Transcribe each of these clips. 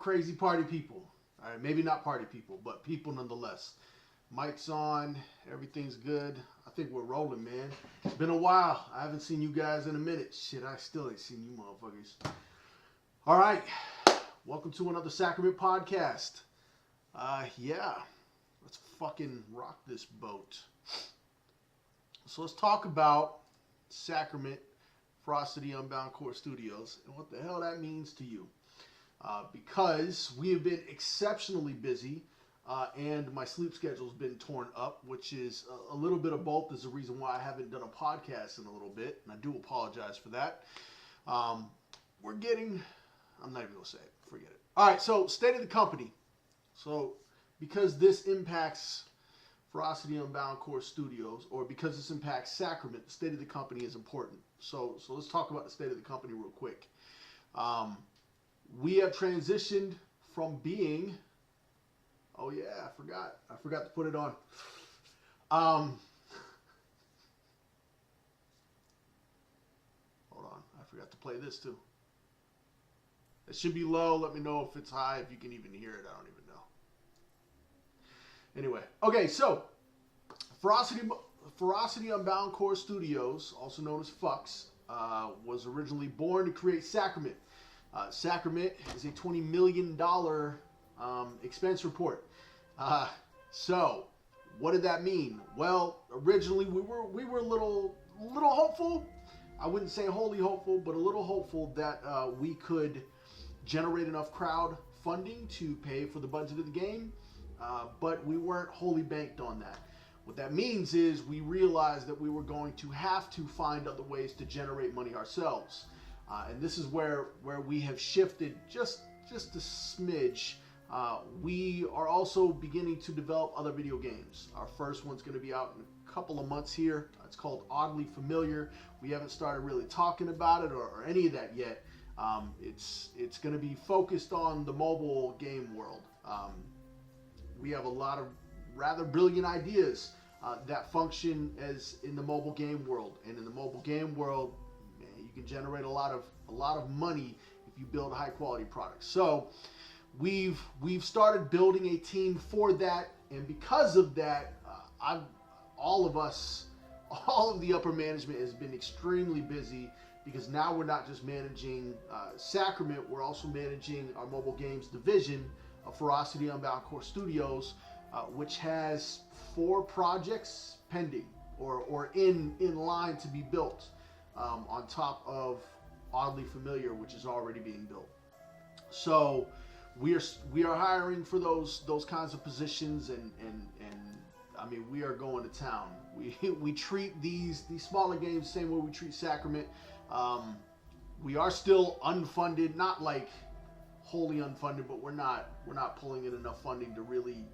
crazy party people. All right, maybe not party people, but people nonetheless. Mic's on, everything's good. I think we're rolling, man. It's been a while. I haven't seen you guys in a minute. Shit, I still ain't seen you motherfuckers. All right, welcome to another Sacrament podcast. Yeah, let's fucking rock this boat. So let's talk about Sacrament, Ferocity Unbound Core Studios, and what the hell that means to you. Because we have been exceptionally busy, and my sleep schedule's been torn up, which is a little bit of both is the reason why I haven't done a podcast in a little bit, and I do apologize for that. I'm not even going to say it. Forget it. All right, so state of the company. So because this impacts Ferocity Unbound Core Studios, or because this impacts Sacrament, the state of the company is important. So let's talk about the state of the company real quick. We have transitioned from being, oh yeah, I forgot to put it on. Hold on, I forgot to play this too. It should be low. Let me know if it's high, if you can even hear it. I don't even know. Anyway, okay, so Ferocity Unbound Core Studios, also known as FUX, was originally born to create Sacrament. Sacrament is a $20 million expense report. So, what did that mean? Well, originally we were a little hopeful. I wouldn't say wholly hopeful, but a little hopeful that we could generate enough crowd funding to pay for the budget of the game, but we weren't wholly banked on that. What that means is we realized that we were going to have to find other ways to generate money ourselves. And this is where we have shifted just a smidge. We are also beginning to develop other video games. Our first one's going to be out in a couple of months here. It's called Oddly Familiar. We haven't started really talking about it or any of that yet. It's going to be focused on the mobile game world. We have a lot of rather brilliant ideas that function as in the mobile game world. And in the mobile game world, man, you can generate a lot of money if you build high quality products. So we've started building a team for that, and because of that, all of the upper management has been extremely busy, because now we're not just managing Sacrament, we're also managing our mobile games division of Ferocity Unbound Core Studios, which has 4 projects pending or in line to be built, on top of Oddly Familiar, which is already being built. So we are hiring for those kinds of positions, and I mean, we are going to town. We treat these smaller games the same way we treat Sacrament. We are still unfunded, not like wholly unfunded, but we're not pulling in enough funding to really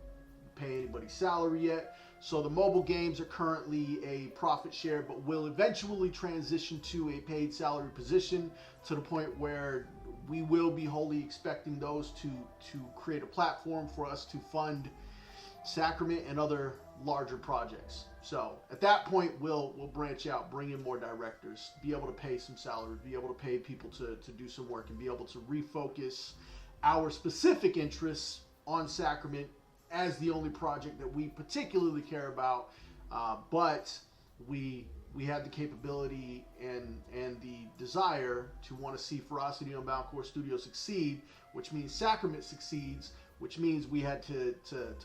pay anybody's salary yet. So the mobile games are currently a profit share, but will eventually transition to a paid salary position, to the point where we will be wholly expecting those to create a platform for us to fund Sacrament and other larger projects. So at that point, we'll branch out, bring in more directors, be able to pay some salary, be able to pay people to do some work, and be able to refocus our specific interests on Sacrament as the only project that we particularly care about. But we have the capability and the desire to want to see Ferocity Unbound Core Studios succeed, which means Sacrament succeeds, which means we had to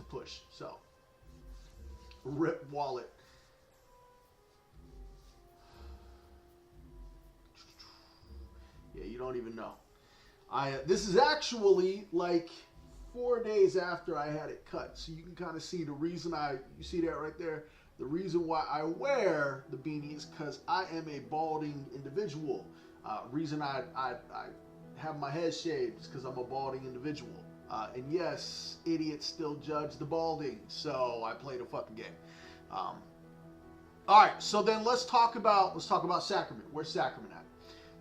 push. So, rip wallet. Yeah, you don't even know. This is actually like 4 days after I had it cut, so you can kind of see the reason you see that right there. The reason why I wear the beanie is because I am a balding individual. Reason I have my head shaved is because I'm a balding individual. And yes, idiots still judge the balding, so I played a fucking game. All right, so then let's talk about Sacrament. Where's Sacrament at?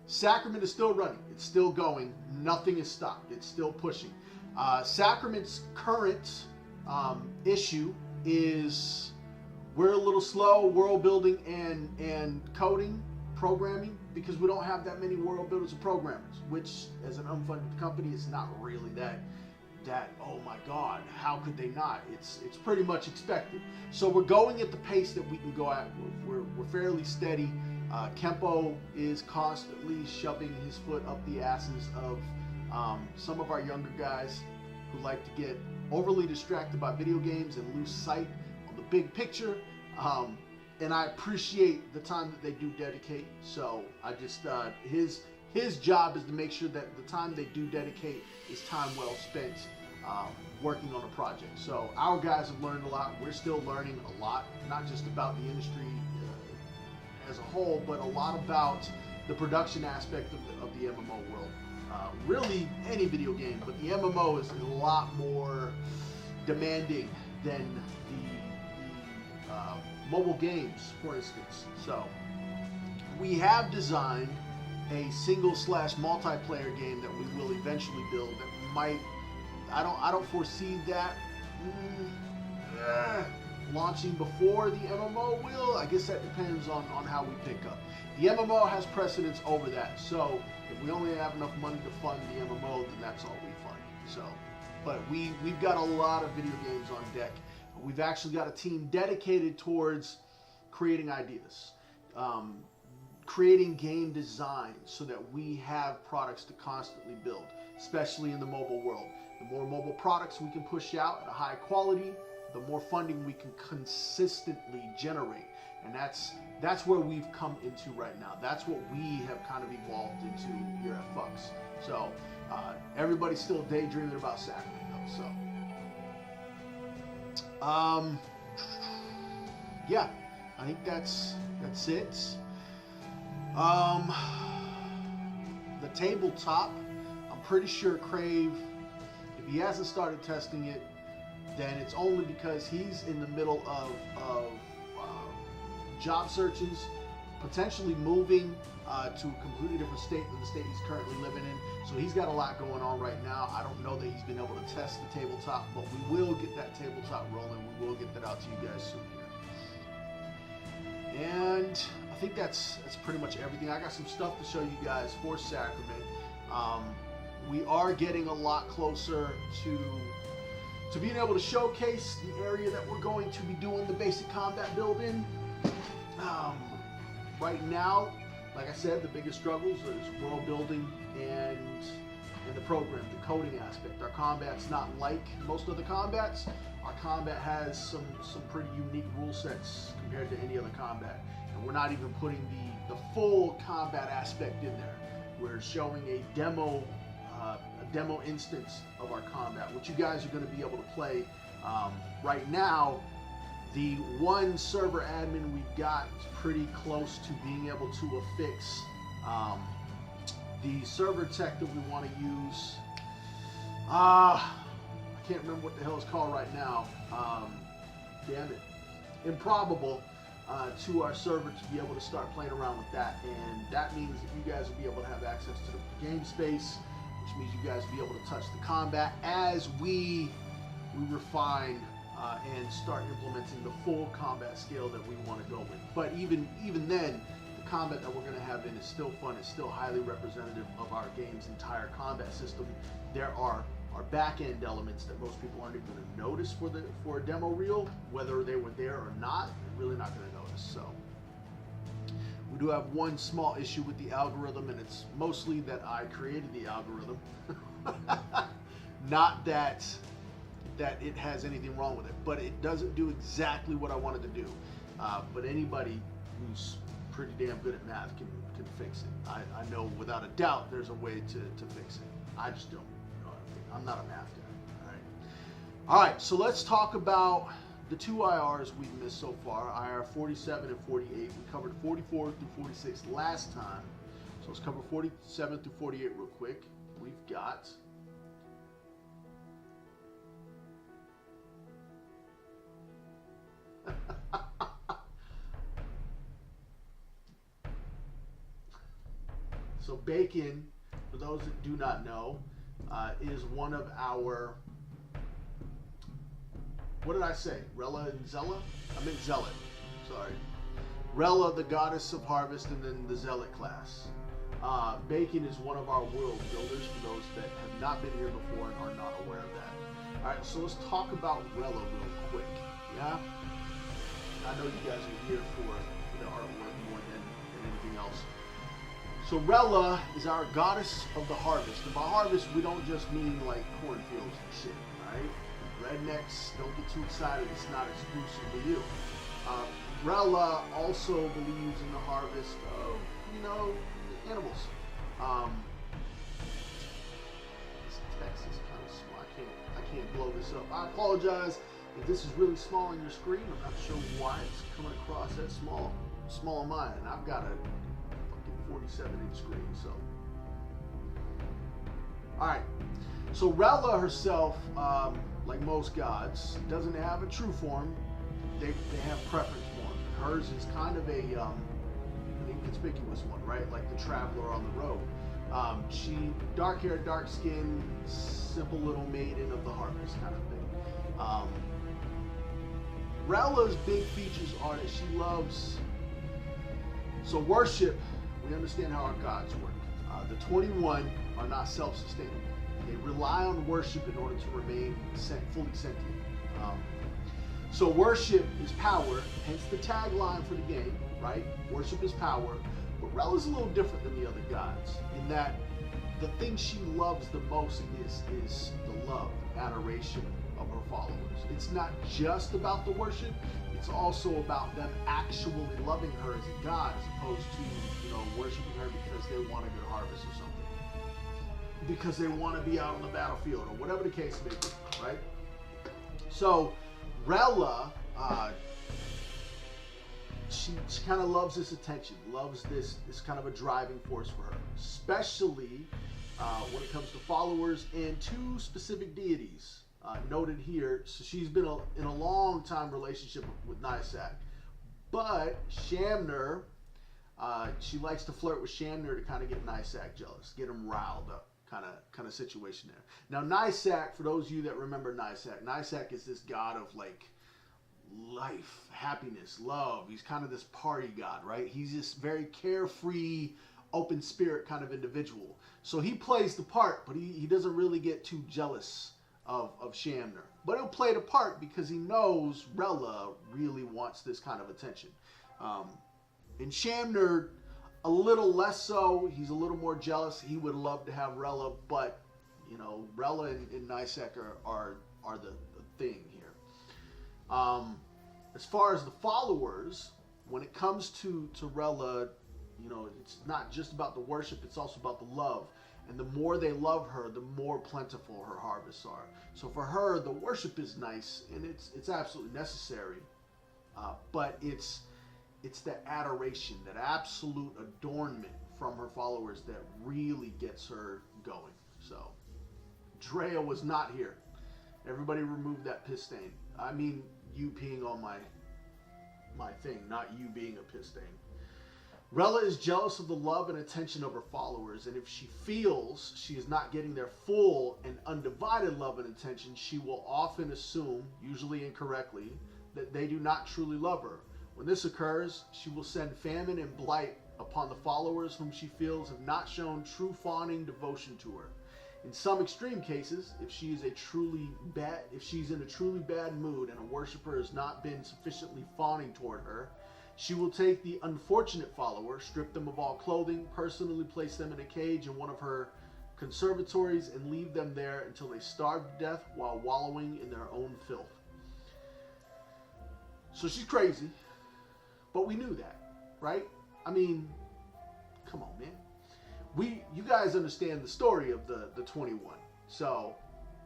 Sacrament is still running. It's still going. Nothing is stopped. It's still pushing. Sacrament's current issue is we're a little slow. World building and coding, programming, because we don't have that many world builders or programmers, which as an unfunded company, it's not really that oh my God, how could they not? It's pretty much expected. So we're going at the pace that we can go at. We're fairly steady. Kempo is constantly shoving his foot up the asses of some of our younger guys who like to get overly distracted by video games and lose sight on the big picture. And I appreciate the time that they do dedicate. So I just, his job is to make sure that the time they do dedicate is time well spent working on a project. So our guys have learned a lot. We're still learning a lot, not just about the industry as a whole, but a lot about the production aspect of the MMO world. Really any video game, but the MMO is a lot more demanding than the mobile games, for instance. So we have designed a single/multiplayer game that we will eventually build that might, I don't foresee that launching before the MMO will. I guess that depends on how we pick up. The MMO has precedence over that, so if we only have enough money to fund the MMO, then that's all we fund. So, but we've got a lot of video games on deck. We've actually got a team dedicated towards creating ideas, creating game design so that we have products to constantly build, especially in the mobile world. The more mobile products we can push out at a high quality, the more funding we can consistently generate. And that's where we've come into right now. That's what we have kind of evolved into here at Fux. So everybody's still daydreaming about Sacrament though. So yeah, I think that's it. The tabletop, I'm pretty sure Crave, if he hasn't started testing it, then it's only because he's in the middle of job searches, potentially moving to a completely different state than the state he's currently living in. So he's got a lot going on right now. I don't know that he's been able to test the tabletop, but we will get that tabletop rolling. We will get that out to you guys soon here. And I think that's pretty much everything. I got some stuff to show you guys for Sacrament. We are getting a lot closer to being able to showcase the area that we're going to be doing the basic combat build in. Right now, like I said, the biggest struggles is world building and the program, the coding aspect. Our combat's not like most other combats. Our combat has some pretty unique rule sets compared to any other combat. And we're not even putting the full combat aspect in there. We're showing a demo instance of our combat, which you guys are going to be able to play. Right now, the one server admin we've got is pretty close to being able to affix the server tech that we want to use. I can't remember what the hell it's called right now. Damn it. Improbable to our server to be able to start playing around with that. And that means that you guys will be able to have access to the game space, which means you guys will be able to touch the combat as we refine and start implementing the full combat scale that we want to go with. But even then, the combat that we're going to have in is still fun. It's still highly representative of our game's entire combat system. There are back-end elements that most people aren't even going to notice for a demo reel, whether they were there or not. They're really not going to notice. So we do have one small issue with the algorithm, and it's mostly that I created the algorithm, not that it has anything wrong with it, but it doesn't do exactly what I wanted to do. But anybody who's pretty damn good at math can fix it. I know without a doubt there's a way to fix it. I just don't know. I'm not a math guy. All right, so let's talk about the two IRs we've missed so far, IR47 and 48. We covered 44 through 46 last time. So let's cover 47 through 48 real quick. We've got so bacon, for those that do not know, is one of our, what did I say? Rhella and Zella? I meant Zealot. Sorry. Rhella, the goddess of harvest, and then the Zealot class. Bacon is one of our world builders for those that have not been here before and are not aware of that. Alright, so let's talk about Rhella real quick. Yeah? I know you guys are here for the artwork more than anything else. So Rhella is our goddess of the harvest. And by harvest, we don't just mean like cornfields and shit, right? Rednecks, don't get too excited. It's not exclusive to you. Rhella also believes in the harvest of, animals. This text is kind of small. I can't blow this up. I apologize if this is really small on your screen. I'm not sure why it's coming across that small on mine. And I've got a fucking 47-inch screen, so. Alright. So Rhella herself, like most gods, doesn't have a true form. They have preference form. Hers is kind of an inconspicuous one, right? Like the traveler on the road. She dark hair, dark skin, simple little maiden of the harvest kind of thing. Rhella's big features are that she loves. So worship, we understand how our gods work. The 21 are not self-sustaining. They rely on worship in order to remain fully sentient. So worship is power, hence the tagline for the game, right? Worship is power. But Rhella's a little different than the other gods in that the thing she loves the most is the love, adoration of her followers. It's not just about the worship, it's also about them actually loving her as a god as opposed to, worshiping her because they want a good harvest or something. Because they want to be out on the battlefield or whatever the case may be, right? So Rhella, she kind of loves this attention, loves this kind of a driving force for her, especially when it comes to followers and two specific deities noted here. So she's been in a long time relationship with Nysak, but Shamner, she likes to flirt with Shamner to kind of get Nysak jealous, get him riled up, kind of situation there. Now Nysak, for those of you that remember Nysak is this god of like life, happiness, love. He's kind of this party god, right? He's this very carefree, open spirit kind of individual. So he plays the part, but he doesn't really get too jealous of Shamner. But he'll play the part because he knows Rhella really wants this kind of attention. And Shamner, a little less so. He's a little more jealous. He would love to have Rhella, but Rhella and Nysak are the thing here. As far as the followers, when it comes to Rhella, it's not just about the worship, it's also about the love. And the more they love her, the more plentiful her harvests are. So for her, the worship is nice, and it's absolutely necessary. But it's that adoration, that absolute adornment from her followers that really gets her going. So Drea was not here. Everybody remove that piss stain. I mean, you peeing on my thing, not you being a piss stain. Rhella is jealous of the love and attention of her followers, and if she feels she is not getting their full and undivided love and attention, she will often assume, usually incorrectly, that they do not truly love her. When this occurs, she will send famine and blight upon the followers whom she feels have not shown true fawning devotion to her. In some extreme cases, if she's in a truly bad mood and a worshiper has not been sufficiently fawning toward her, she will take the unfortunate follower, strip them of all clothing, personally place them in a cage in one of her conservatories, and leave them there until they starve to death while wallowing in their own filth. So she's crazy, but we knew that, right? I mean, come on, man. You guys understand the story of the 21. So,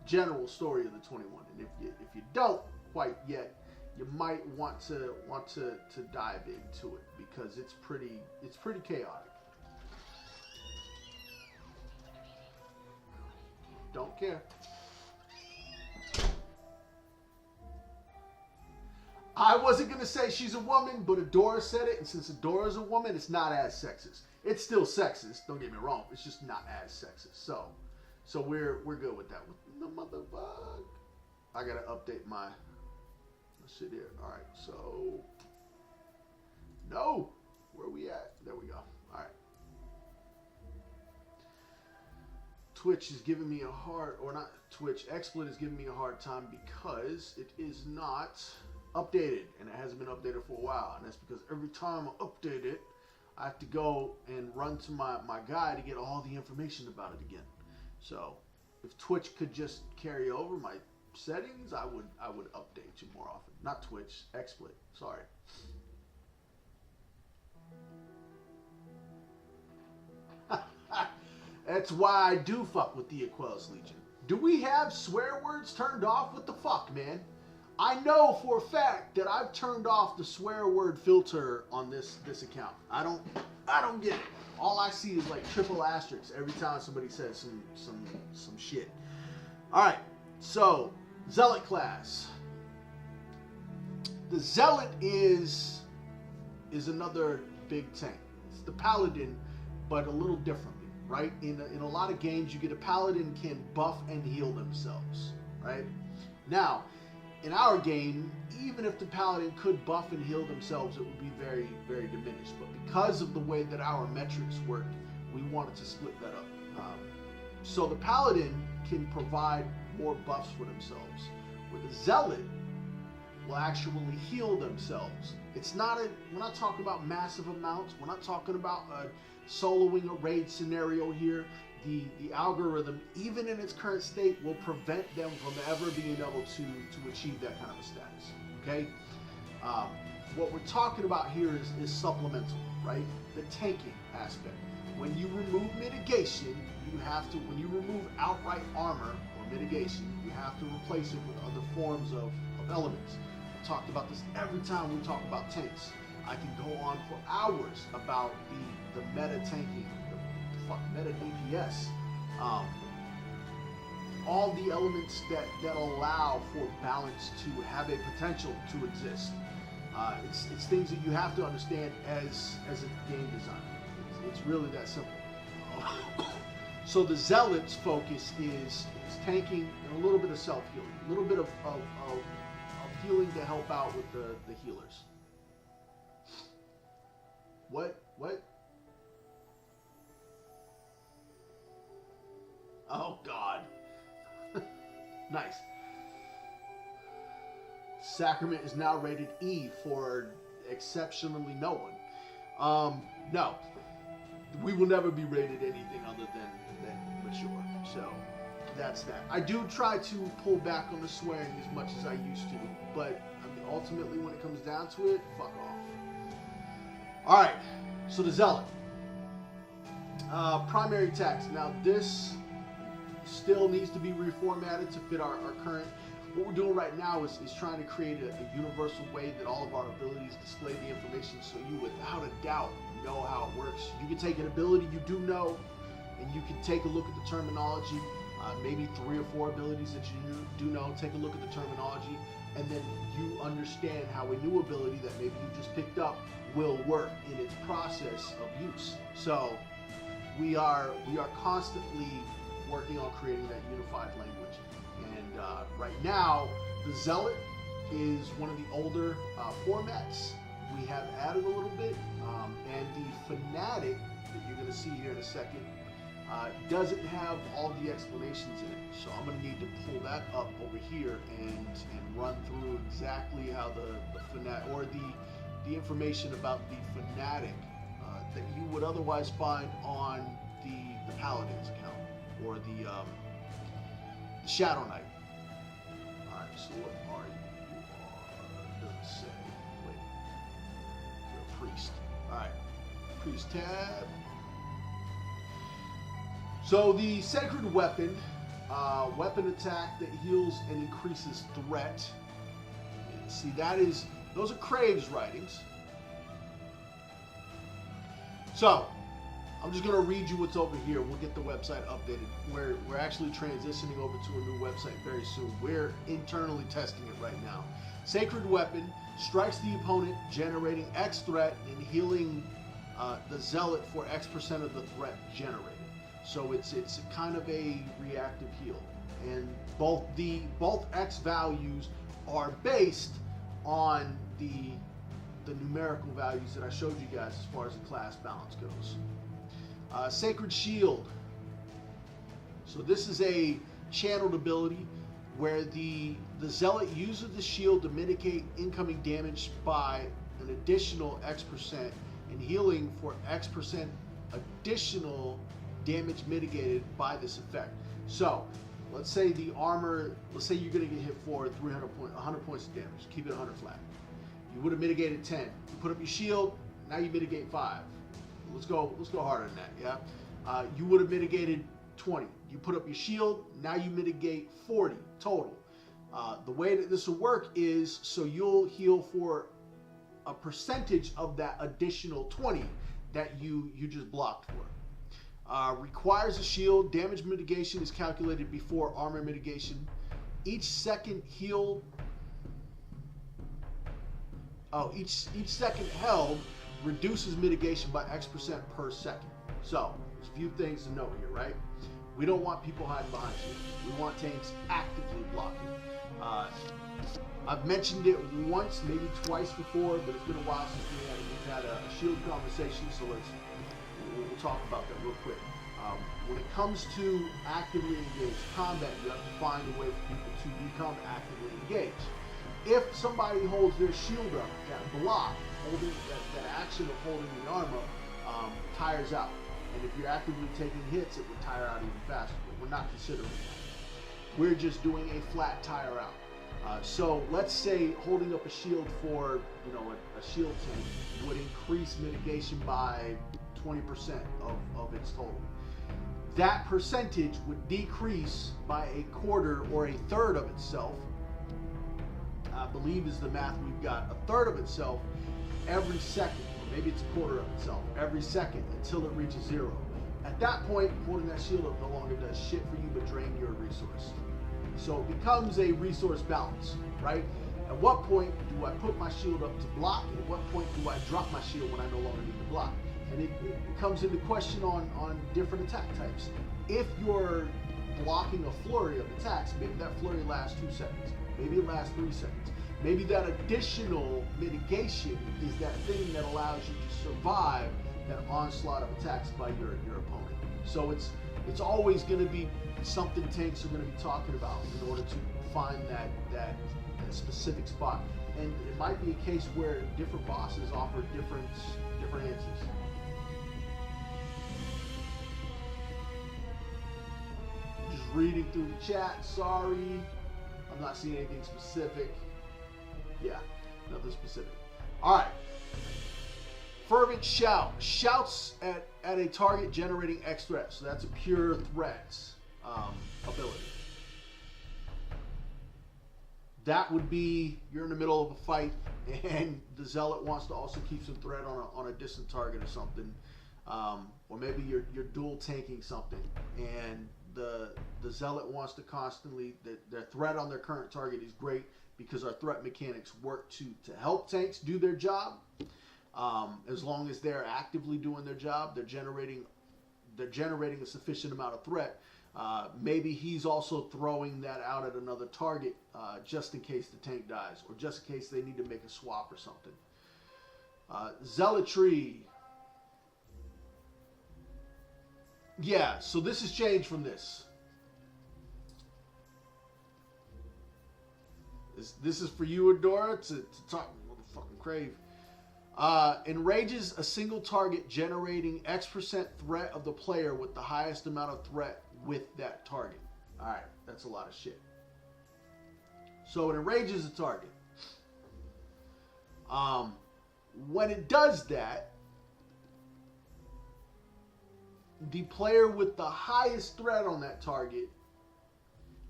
general story of the 21. And if you don't quite yet, you might want to dive into it because it's pretty chaotic. Don't care. I wasn't going to say she's a woman, but Adora said it, and since Adora's a woman, it's not as sexist. It's still sexist, don't get me wrong, it's just not as sexist. So we're good with that. No motherfucker. I gotta update my shit here. Alright, so No. Where we at? There we go. All right. Twitch is giving me a hard, or not Twitch, XSplit is giving me a hard time because it is not updated, and it hasn't been updated for a while. And that's because every time I update it, I have to go and run to my guy to get all the information about it again. So if Twitch could just carry over my settings, I would update you more often. Not Twitch, XSplit. Sorry. That's why I do fuck with the Aquelus Legion. Do we have swear words turned off? What the fuck, man? I know for a fact that I've turned off the swear word filter on this account. I don't get it. All I see is like triple asterisks every time somebody says some shit. All right, so Zealot class. The Zealot is another big tank. It's the Paladin, but a little differently, right? In a lot of games, you get a Paladin can buff and heal themselves, right? Now, in our game, even if the Paladin could buff and heal themselves, it would be very, very diminished. But because of the way that our metrics work, we wanted to split that up. So the Paladin can provide more buffs for themselves, where the Zealot will actually heal themselves. It's not we're not talking about massive amounts. We're not talking about soloing a raid scenario here. The algorithm, even in its current state, will prevent them from ever being able to achieve that kind of a status. Okay? What we're talking about here is supplemental, right? The tanking aspect. When you remove mitigation, you have to, when you remove outright armor or mitigation, you have to replace it with other forms of elements. I talked about this every time we talk about tanks. I can go on for hours about the meta tanking, meta DPS, all the elements that allow for balance to have a potential to exist. It's things that you have to understand as a game designer. It's really that simple. So the Zealots' focus is tanking and a little bit of self-healing, a little bit of healing to help out with the healers. What? Oh, God. Nice. Sacrament is now rated E for exceptionally no one. No. We will never be rated anything other than mature. So, that's that. I do try to pull back on the swearing as much as I used to, but I mean, ultimately when it comes down to it, fuck off. Alright, so the Zealot. Primary attacks. Now, this still needs to be reformatted to fit our current. What we're doing right now is trying to create a universal way that all of our abilities display the information so you without a doubt know how it works. You can take an ability you do know and you can take a look at the terminology, maybe 3 or 4 abilities that you do know, take a look at the terminology, and then you understand how a new ability that maybe you just picked up will work in its process of use. So we are constantly working on creating that unified language. And right now, the Zealot is one of the older formats. We have added a little bit, and the Fanatic that you're going to see here in a second doesn't have all the explanations in it. So I'm going to need to pull that up over here and run through exactly how the Fanatic, or the information about the Fanatic that you would otherwise find on the Paladin's account, or the Shadow Knight. Alright, so what are you? You are, doesn't say. Wait. You're a priest. Alright. Priest tab. So the Sacred Weapon, weapon attack that heals and increases threat. See, those are Crave's writings. So, I'm just going to read you what's over here. We'll get the website updated. We're actually transitioning over to a new website very soon. We're internally testing it right now. Sacred Weapon strikes the opponent, generating X threat and healing the Zealot for X% of the threat generated. So it's kind of a reactive heal. And both X values are based on the the numerical values that I showed you guys as far as the class balance goes. Sacred Shield. So this is a channeled ability where the Zealot uses the shield to mitigate incoming damage by an additional X% and healing for X% additional damage mitigated by this effect. So let's say the armor, let's say you're going to get hit for 100 points of damage. Keep it 100 flat. You would have mitigated 10. You put up your shield, now you mitigate 5. Let's go harder than that, yeah? You would have mitigated 20. You put up your shield, now you mitigate 40 total. The way that this will work is, so you'll heal for a percentage of that additional 20 that you just blocked for. Requires a shield. Damage mitigation is calculated before armor mitigation. Each second heal, each second held reduces mitigation by X% per second. So there's a few things to note here, right? We don't want people hiding behind shields. We want tanks actively blocking. I've mentioned it once, maybe twice before, but it's been a while since we've had a shield conversation, so we'll talk about that real quick. When it comes to actively engaged combat, you have to find a way for people to become actively engaged. If somebody holds their shield up, that block, holding that action of holding the armor, tires out. And if you're actively taking hits, it would tire out even faster. But we're not considering that. We're just doing a flat tire out. So let's say holding up a shield for, a shield tank would increase mitigation by 20% of its total. That percentage would decrease by a quarter or a third of itself. I believe is the math we've got. A third of itself every second. Maybe it's a quarter of itself every second until it reaches 0. At that point, holding that shield up no longer does shit for you but drain your resource. So it becomes a resource balance, right? At what point do I put my shield up to block? And at what point do I drop my shield when I no longer need to block? And it comes into question on different attack types. If you're blocking a flurry of attacks, maybe that flurry lasts 2 seconds. Maybe it lasts 3 seconds. Maybe that additional mitigation is that thing that allows you to survive that onslaught of attacks by your opponent. So it's always going to be something tanks are going to be talking about in order to find that specific spot. And it might be a case where different bosses offer different answers. Just reading through the chat. Sorry, I'm not seeing anything specific. Yeah, nothing specific. All right. Fervent Shout. Shouts at a target generating X threat. So that's a pure threat ability. That would be, you're in the middle of a fight and the Zealot wants to also keep some threat on a distant target or something. Or maybe you're dual tanking something and the Zealot wants to constantly, their threat on their current target is great, because our threat mechanics work to help tanks do their job. As long as they're actively doing their job, they're generating a sufficient amount of threat. Maybe he's also throwing that out at another target just in case the tank dies, or just in case they need to make a swap or something. Zealotry. Yeah, so this has changed from this. This is for you, Adora, to talk motherfucking crave. Enrages a single target, generating X% threat of the player with the highest amount of threat with that target. Alright, that's a lot of shit. So it enrages a target. When it does that, the player with the highest threat on that target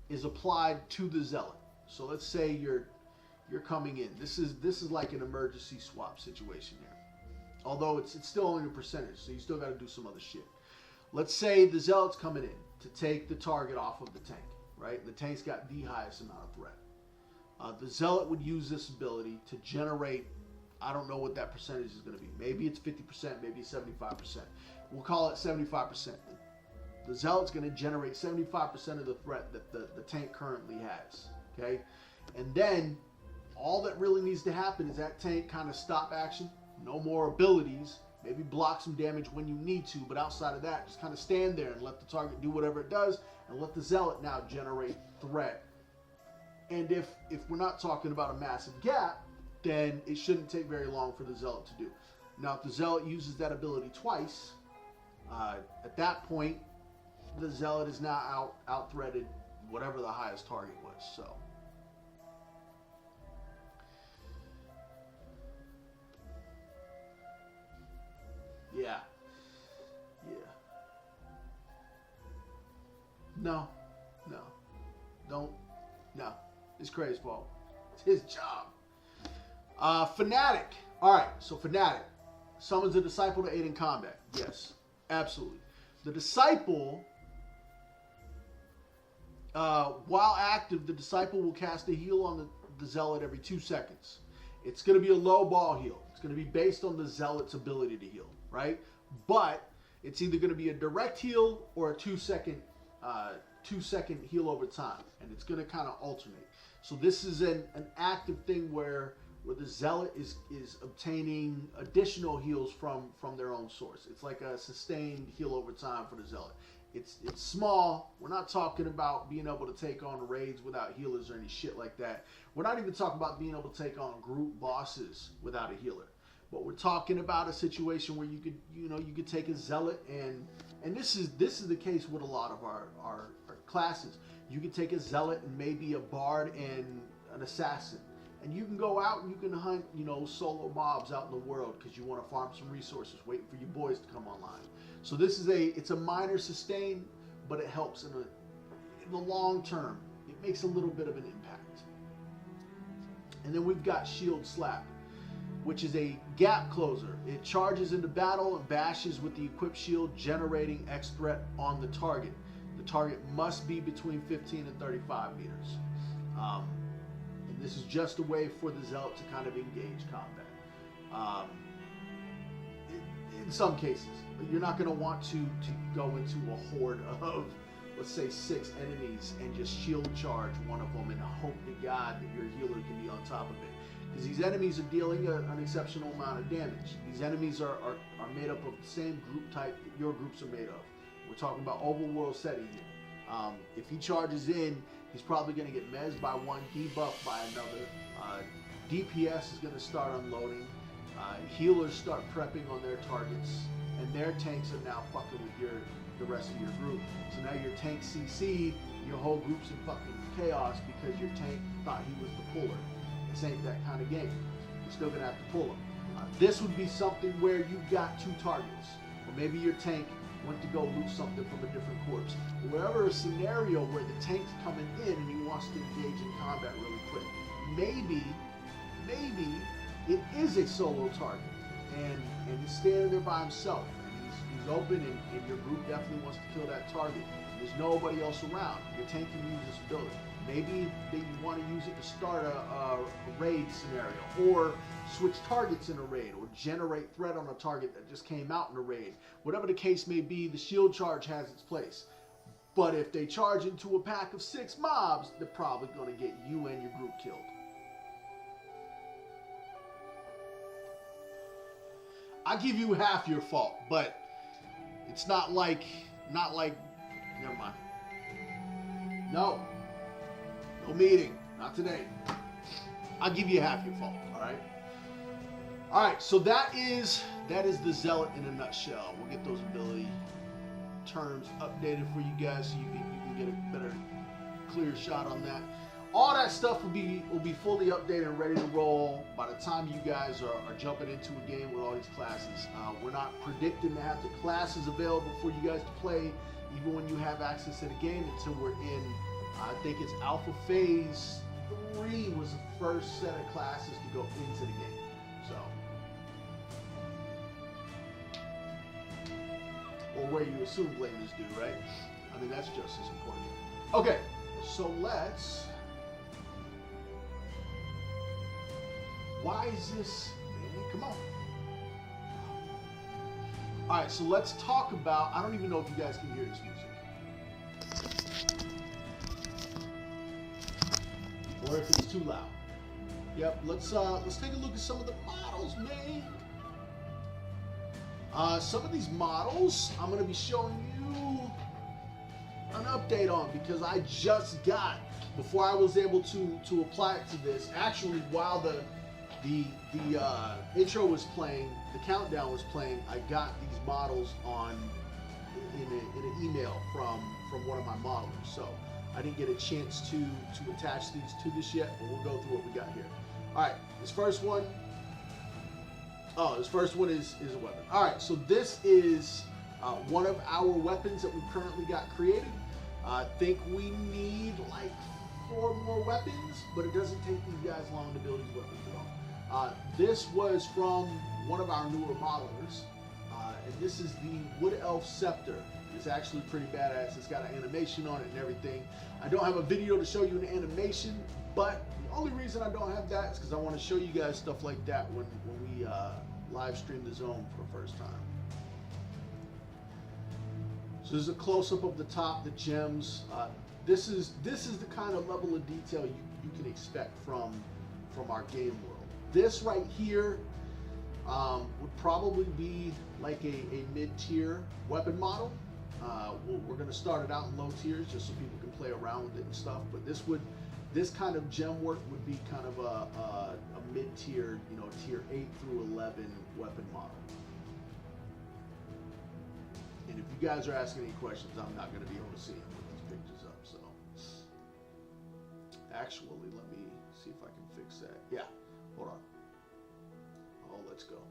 is applied to the Zealot. So let's say you're coming in. This is like an emergency swap situation here. Although it's still only a percentage, so you still got to do some other shit. Let's say the Zealot's coming in to take the target off of the tank, right? The tank's got the highest amount of threat. The Zealot would use this ability to generate, I don't know what that percentage is going to be. Maybe it's 50%, maybe it's 75%. We'll call it 75%. The Zealot's going to generate 75% of the threat that the tank currently has. Okay, and then all that really needs to happen is that tank kind of stop action, no more abilities, maybe block some damage when you need to, but outside of that, just kind of stand there and let the target do whatever it does, and let the Zealot now generate threat. And if we're not talking about a massive gap, then it shouldn't take very long for the Zealot to do. Now, if the Zealot uses that ability twice, at that point, the Zealot is now out-threaded whatever the highest target was. So, yeah. No. It's Craig's fault. It's his job. Fanatic. All right, so Fanatic summons a disciple to aid in combat. Yes, absolutely. The disciple, while active, the disciple will cast a heal on the Zealot every 2 seconds. It's going to be a low ball heal. It's going to be based on the Zealot's ability to heal, right? But it's either going to be a direct heal or a 2-second heal over time, and it's going to kind of alternate. So this is an active thing where the Zealot is obtaining additional heals from their own source. It's like a sustained heal over time for the Zealot. It's small. We're not talking about being able to take on raids without healers or any shit like that. We're not even talking about being able to take on group bosses without a healer. But we're talking about a situation where you could take a Zealot, and this is the case with a lot of our classes. You could take a Zealot and maybe a Bard and an Assassin, and you can go out and you can hunt, solo mobs out in the world because you want to farm some resources, waiting for your boys to come online. So this is it's a minor sustain, but it helps in the long term. It makes a little bit of an impact. And then we've got Shield Slap, which is a gap closer. It charges into battle and bashes with the equipped shield, generating X threat on the target. The target must be between 15 and 35 meters. And this is just a way for the Zealot to kind of engage combat. In some cases, you're not going to want to go into a horde of, let's say, 6 enemies and just shield charge one of them and hope to God that your healer can be on top of it. Because these enemies are dealing an exceptional amount of damage. These enemies are made up of the same group type that your groups are made of. We're talking about overworld setting here. If he charges in, he's probably going to get mezzed by one, debuffed by another. DPS is going to start unloading. Healers start prepping on their targets, and their tanks are now fucking with the rest of your group. So now your tank CC'd, your whole group's in fucking chaos because your tank thought he was the puller. This ain't that kind of game. You're still gonna have to pull him. This would be something where you've got 2 targets, or maybe your tank went to go loot something from a different corpse. Wherever a scenario where the tank's coming in and he wants to engage in combat really quick. Maybe it is a solo target, and he's standing there by himself, and he's open, and your group definitely wants to kill that target. There's nobody else around. Your tank can use this ability. Maybe you want to use it to start a raid scenario, or switch targets in a raid, or generate threat on a target that just came out in a raid. Whatever the case may be, the shield charge has its place. But if they charge into a pack of 6 mobs, they're probably going to get you and your group killed. I give you half your fault, but it's not like, never mind. No meeting, not today. I'll give you half your fault, all right, so that is the Zealot in a nutshell. We'll get those ability terms updated for you guys so you can get a better, clear shot on that. All that stuff will be fully updated and ready to roll by the time you guys are jumping into a game with all these classes. We're not predicting to have the classes available for you guys to play even when you have access to the game until we're in, I think it's Alpha Phase 3 was the first set of classes to go into the game. So, or where you assume blamers do, right? I mean, that's just as important. Okay, so let's... Why is this, man? Come on. All right, so let's talk about, I don't even know if you guys can hear this music. Or if it's too loud. Yep, let's take a look at some of the models, man. Some of these models I'm gonna be showing you an update on because I just got, before I was able to apply it to this, actually while the intro was playing, the countdown was playing, I got these models in an email from one of my modelers. So I didn't get a chance to attach these to this yet, but we'll go through what we got here. All right, this first one is a weapon. All right, so this is one of our weapons that we currently got created. I think we need like 4 more weapons, but it doesn't take these guys long to build these weapons at all. This was from one of our newer modelers, and this is the Wood Elf Scepter. It's actually pretty badass. It's got an animation on it and everything. I don't have a video to show you an animation, but the only reason I don't have that is because I want to show you guys stuff like that when we live stream the zone for the first time. So there's a close-up of the top, the gems. This is the kind of level of detail you can expect from our game world. This right here would probably be like a mid-tier weapon model. We're going to start it out in low tiers just so people can play around with it and stuff. But this kind of gem work would be kind of a mid-tier, tier 8 through 11 weapon model. And if you guys are asking any questions, I'm not going to be able to see them with these pictures up. So, actually, let me see if I can fix that. Yeah, hold on. Oh, let's go.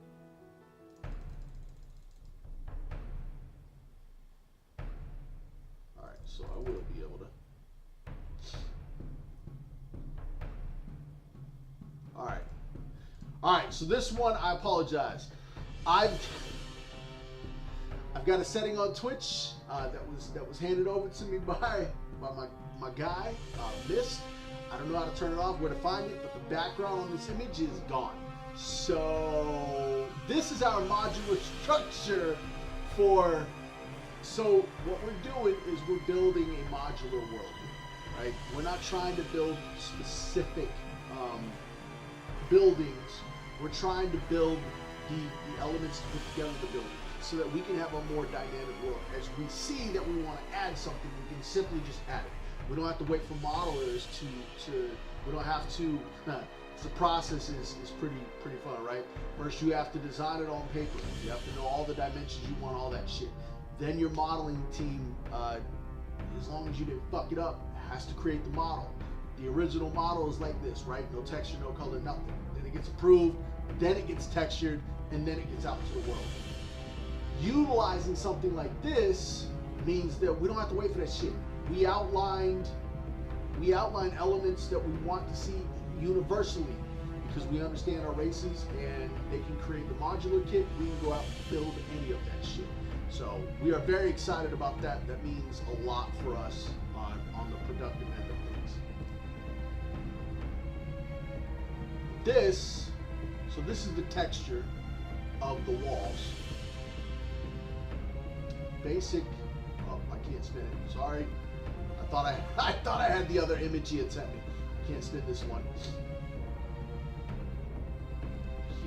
All right, so I will be able to. All right, so this one, I apologize. I've got a setting on Twitch that was handed over to me by my guy, Mist. I don't know how to turn it off, where to find it, but the background on this image is gone. So this is our modular structure for. So what we're doing is we're building a modular world, right? We're not trying to build specific buildings. We're trying to build the elements to put together the building so that we can have a more dynamic world. As we see that we want to add something, we can simply just add it. We don't have to wait for modelers to we don't have to, the process is pretty fun, right? First you have to design it on paper. You have to know all the dimensions you want, all that shit. Then your modeling team, as long as you didn't fuck it up, has to create the model. The original model is like this, right? No texture, no color, nothing. Then it gets approved, then it gets textured, and then it gets out to the world. Utilizing something like this means that we don't have to wait for that shit. We outline elements that we want to see universally because we understand our races and they can create the modular kit. We can go out and build any of that shit. So we are very excited about that. That means a lot for us on the productive end of things. So this is the texture of the walls. Basic. Oh, I can't spin it. Sorry. I thought I had the other image he had sent me. I can't spin this one.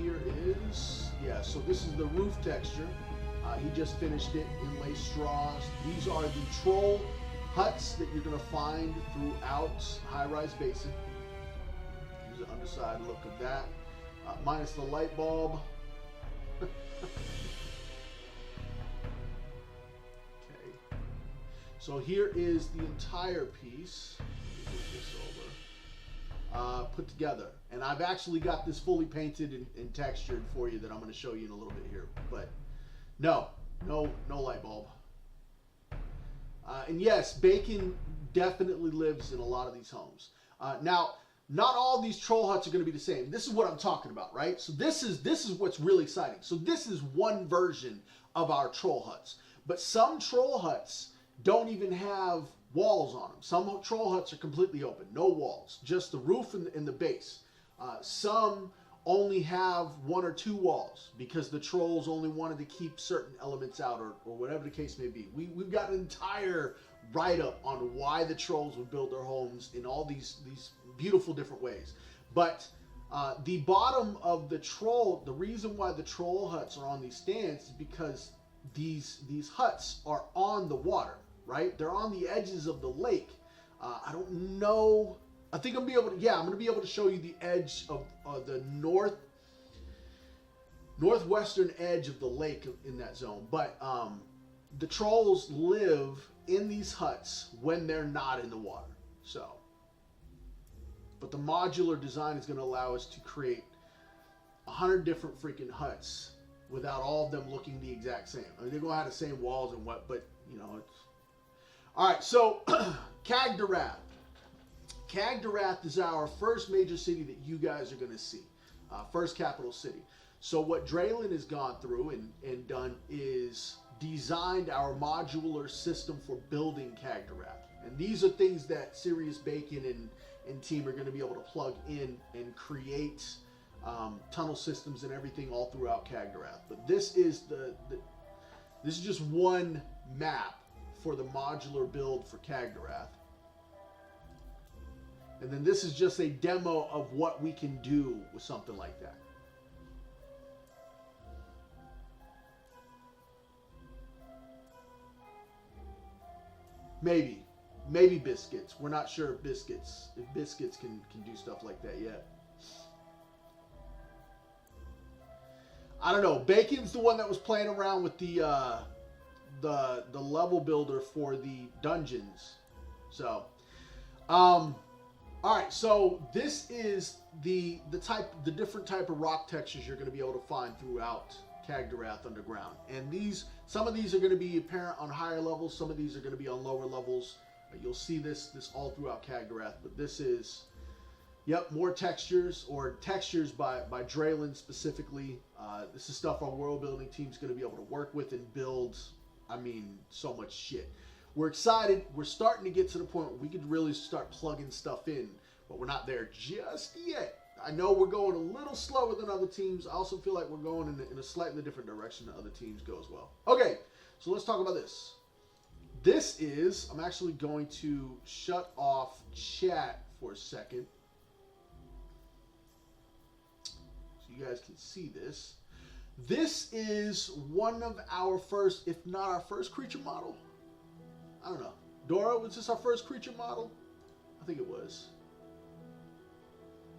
Here is, yeah. So this is the roof texture. He just finished it. Inlay straws. These are the troll huts that you're gonna find throughout high-rise basic. Here's the underside look of that. Minus the light bulb. So here is the entire piece. Let me move this over. Put together. And I've actually got this fully painted and textured for you that I'm going to show you in a little bit here. But no light bulb. And yes, bacon definitely lives in a lot of these homes. Now, not all these troll huts are going to be the same. This is what I'm talking about, right? So this is what's really exciting. So this is one version of our troll huts. But some troll huts don't even have walls on them. Some troll huts are completely open, no walls, just the roof and the base. Some only have 1 or 2 walls because the trolls only wanted to keep certain elements out or whatever the case may be. We've got an entire write-up on why the trolls would build their homes in all these beautiful different ways. But The bottom of the troll, the reason why the troll huts are on these stands is because these huts are on the water, right? They're on the edges of the lake. I don't know. I think I'm going to be able to show you the edge of the northwestern edge of the lake in that zone. But the trolls live in these huts when they're not in the water. So, but the modular design is going to allow us to create 100 different freaking huts without all of them looking the exact same. I mean, they're going to have the same walls and what, but you know, it's all right. So, Kagdarath. Kagdarath is our first major city that you guys are going to see. First capital city. So what Draylen has gone through and done is designed our modular system for building Kagdarath. And these are things that Serious Bacon and team are going to be able to plug in and create tunnel systems and everything all throughout Kagdarath. But this is this is just one map for the modular build for Kagdarath. And then this is just a demo of what we can do with something like that. Maybe Biscuits. We're not sure if Biscuits can do stuff like that yet. I don't know. Bacon's the one that was playing around with the level builder for the dungeons. So, all right. So this is the different type of rock textures you're going to be able to find throughout Kagdarath Underground. And some of these are going to be apparent on higher levels. Some of these are going to be on lower levels. You'll see this all throughout Kagdarath. But this is, yep, more textures or textures by Draylen specifically. This is stuff our world building team's going to be able to work with and build. I mean, so much shit. We're excited. We're starting to get to the point where we could really start plugging stuff in, but we're not there just yet. I know we're going a little slower than other teams. I also feel like we're going in a slightly different direction than other teams go as well. Okay, so let's talk about this. This is, I'm actually going to shut off chat for a second so you guys can see this. This is one of our first, if not our first creature model. I don't know. Dora, was this our first creature model? I think it was.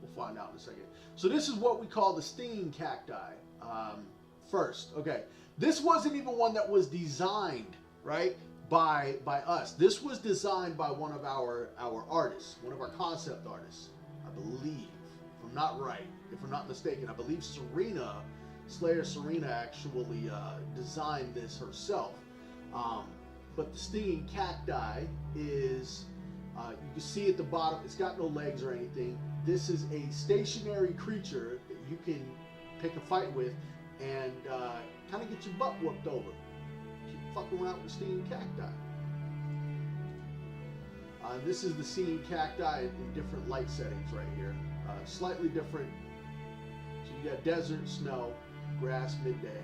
We'll find out in a second. So this is what we call the stinging cacti first. Okay. This wasn't even one that was designed, right, by us. This was designed by one of our artists, one of our concept artists, I believe. If I'm not right, if I'm not mistaken, I believe Slayer Serena actually designed this herself. But the stinging cacti is, you can see at the bottom, it's got no legs or anything. This is a stationary creature that you can pick a fight with and kind of get your butt whooped over. Keep fucking around with stinging cacti. This is the stinging cacti in different light settings right here. Slightly different. So you got desert, snow, grass, midday.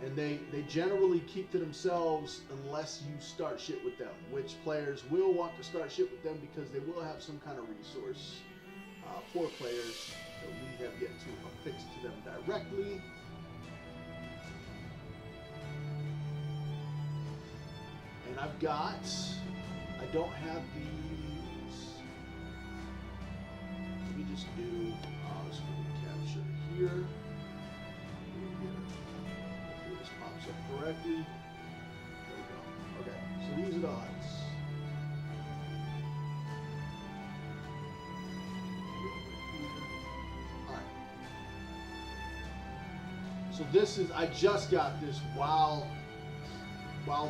And they generally keep to themselves unless you start shit with them, which players will want to start shit with them because they will have some kind of resource for players that we have yet to affix to them directly. And I don't have these. Let me just do screen capture here. Pops up correctly. There we go. Okay, so these are the huts. Alright. So this is, I just got this while the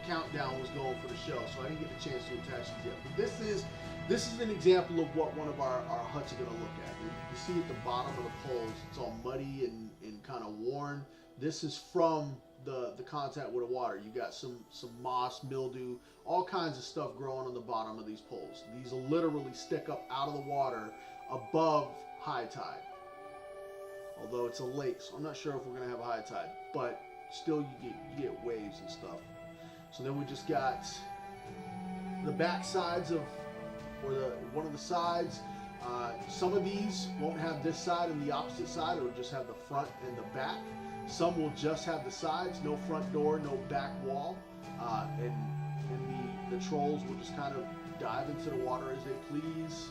countdown was going for the show, so I didn't get the chance to attach it yet. But this is an example of what one of our huts are going to look at. You can see at the bottom of the poles, it's all muddy and kind of worn. This is from the contact with the water. You got some moss, mildew, all kinds of stuff growing on the bottom of these poles. These will literally stick up out of the water above high tide. Although it's a lake, so I'm not sure if we're going to have a high tide. But still, you get waves and stuff. So then we just got the back sides of, or one of the sides. Some of these won't have this side and the opposite side. It'll just have the front and the back. Some will just have the sides, no front door, no back wall. And the trolls will just kind of dive into the water as they please.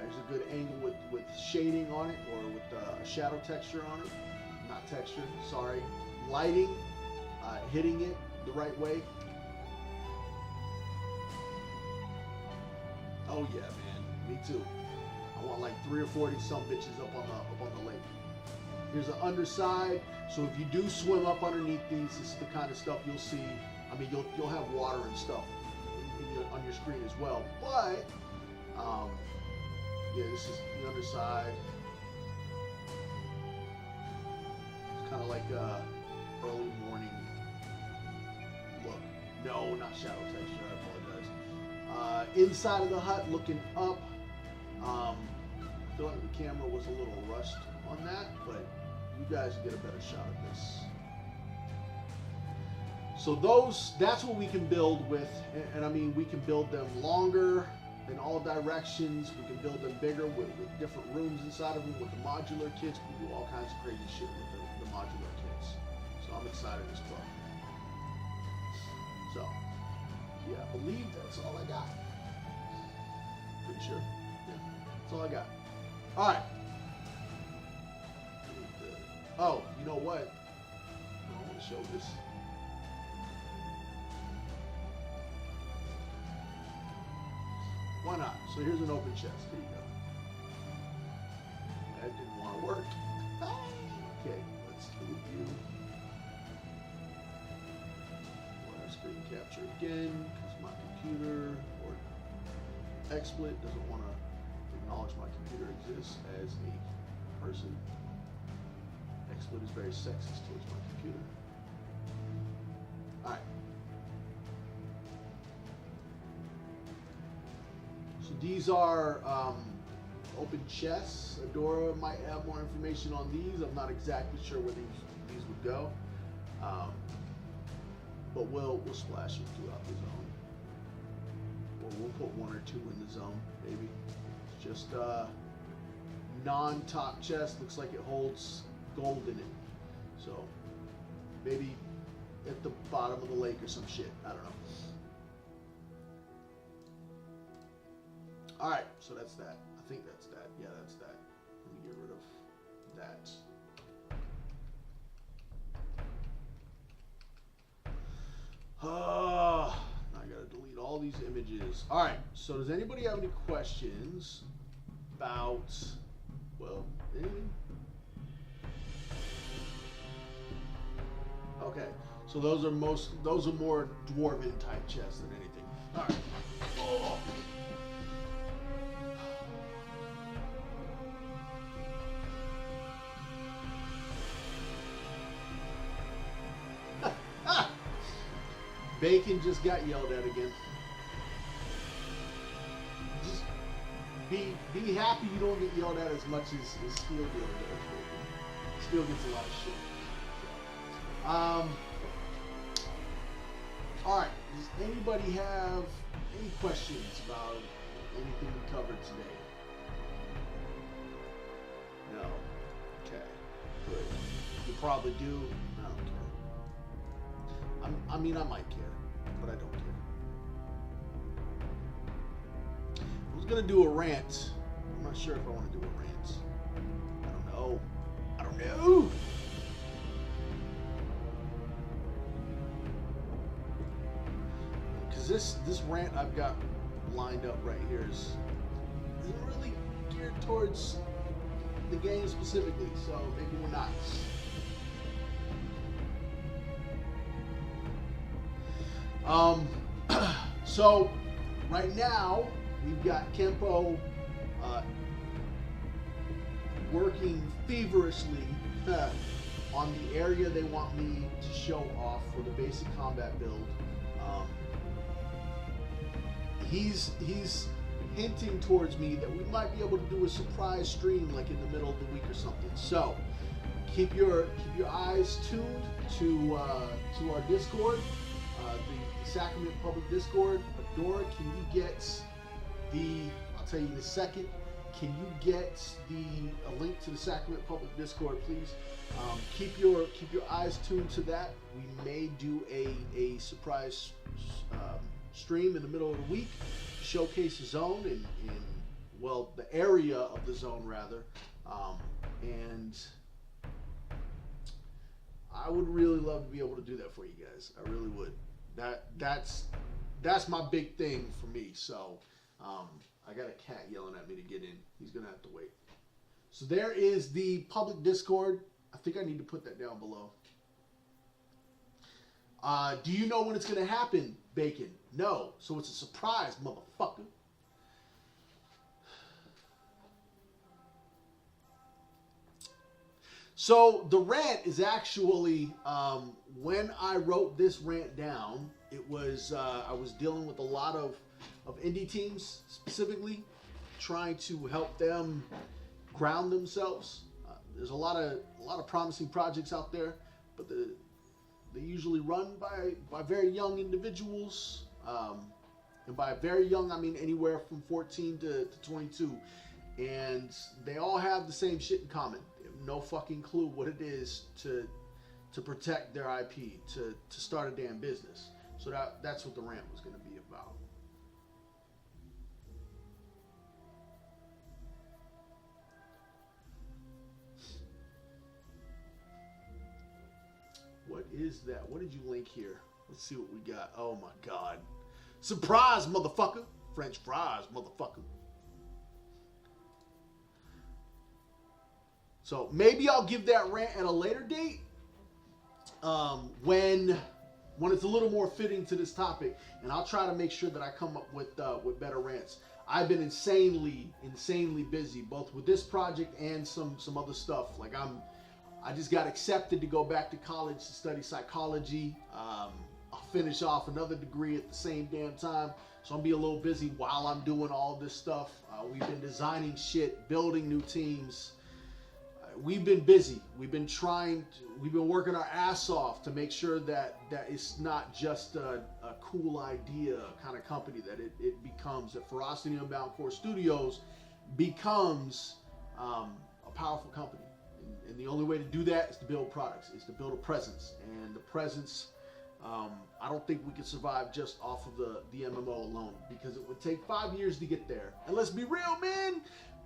There's a good angle with shading on it, or with shadow texture on it. Not texture, sorry. Lighting, hitting it the right way. Oh yeah, man, me too. I want like 3 or 40 some bitches up on the lake. Here's the underside. So if you do swim up underneath these, this is the kind of stuff you'll see. I mean, you'll have water and stuff on your screen as well. But yeah, this is the underside. It's kind of like early morning look. No, not shadow texture. I apologize. Inside of the hut, looking up. I feel like the camera was a little rushed on that, but you guys get a better shot of this. So that's what we can build with, and I mean, we can build them longer in all directions. We can build them bigger with different rooms inside of them with the modular kits. We do all kinds of crazy shit with the modular kits. So I'm excited as well. So, yeah, I believe that's all I got. Pretty sure. Yeah, that's all I got. All right. Oh, you know what? I want to show this. Why not? So here's an open chest. There you go. That didn't want to work. Okay, let's do view. Screen capture again, because my computer or XSplit doesn't want to acknowledge my computer exists as a person. XSplit is very sexist towards my computer. Alright. So these are open chests. Adora might have more information on these. I'm not exactly sure where these would go. But we'll splash them throughout the zone. Or we'll put 1 or 2 in the zone, maybe. It's just non-top chest. Looks like it holds gold in it. So maybe at the bottom of the lake or some shit. I don't know. Alright, so that's that. I think that's that. Yeah, that's that. Let me get rid of that. Now I gotta delete all these images. Alright, so does anybody have any questions about, well, anything? Okay, so those are more dwarven type chests than anything. Alright. Oh. Bacon just got yelled at again. Just be happy you don't get yelled at as much as Steel does. Steel gets a lot of shit. Alright, does anybody have any questions about anything we covered today? No. Okay. Good. You probably do. I don't care. I mean, I might care, but I don't care. I was gonna do a rant. I'm not sure if I want to do a rant. I don't know. I don't know. Because this rant I've got lined up right here isn't really geared towards the game specifically, so maybe we're not. So right now we've got Kempo working feverishly on the area they want me to show off for the basic combat build. He's hinting towards me that we might be able to do a surprise stream like in the middle of the week or something. So keep your eyes tuned to our Discord. The Sacrament Public Discord. Adora, can you get the, I'll tell you in a second. Can you get a link to the Sacrament Public Discord, please? Keep your eyes tuned to that. We may do a surprise stream in the middle of the week, showcase the zone and well, the area of the zone rather, and I would really love to be able to do that for you guys. I really would. That's my big thing for me. So I got a cat yelling at me to get in. He's gonna have to wait. So there is the public Discord. I think I need to put that down below. Do you know when it's gonna happen, Bacon? No. So it's a surprise, motherfucker. So the rant is actually, when I wrote this rant down, it was, I was dealing with a lot of indie teams specifically, trying to help them ground themselves. There's a lot of promising projects out there, but they usually run by very young individuals, and by very young I mean anywhere from 14 to 22, and they all have the same shit in common. No fucking clue what it is to protect their IP, to start a damn business. So that's what the rant was going to be about. What is that? What did you link here? Let's see what we got. Oh my God. Surprise, motherfucker. French fries, motherfucker. So maybe I'll give that rant at a later date, when it's a little more fitting to this topic, and I'll try to make sure that I come up with better rants. I've been insanely busy, both with this project and some other stuff. Like I just got accepted to go back to college to study psychology. I'll finish off another degree at the same damn time, so I'll be a little busy while I'm doing all this stuff. We've been designing shit, building new teams. We've been busy. We've been working our ass off to make sure that it's not just a cool idea kind of company, that it becomes, that Ferocity Unbound Core Studios becomes a powerful company. And the only way to do that is to build products, is to build a presence. And the presence, I don't think we could survive just off of the MMO alone, because it would take 5 years to get there. And let's be real, man.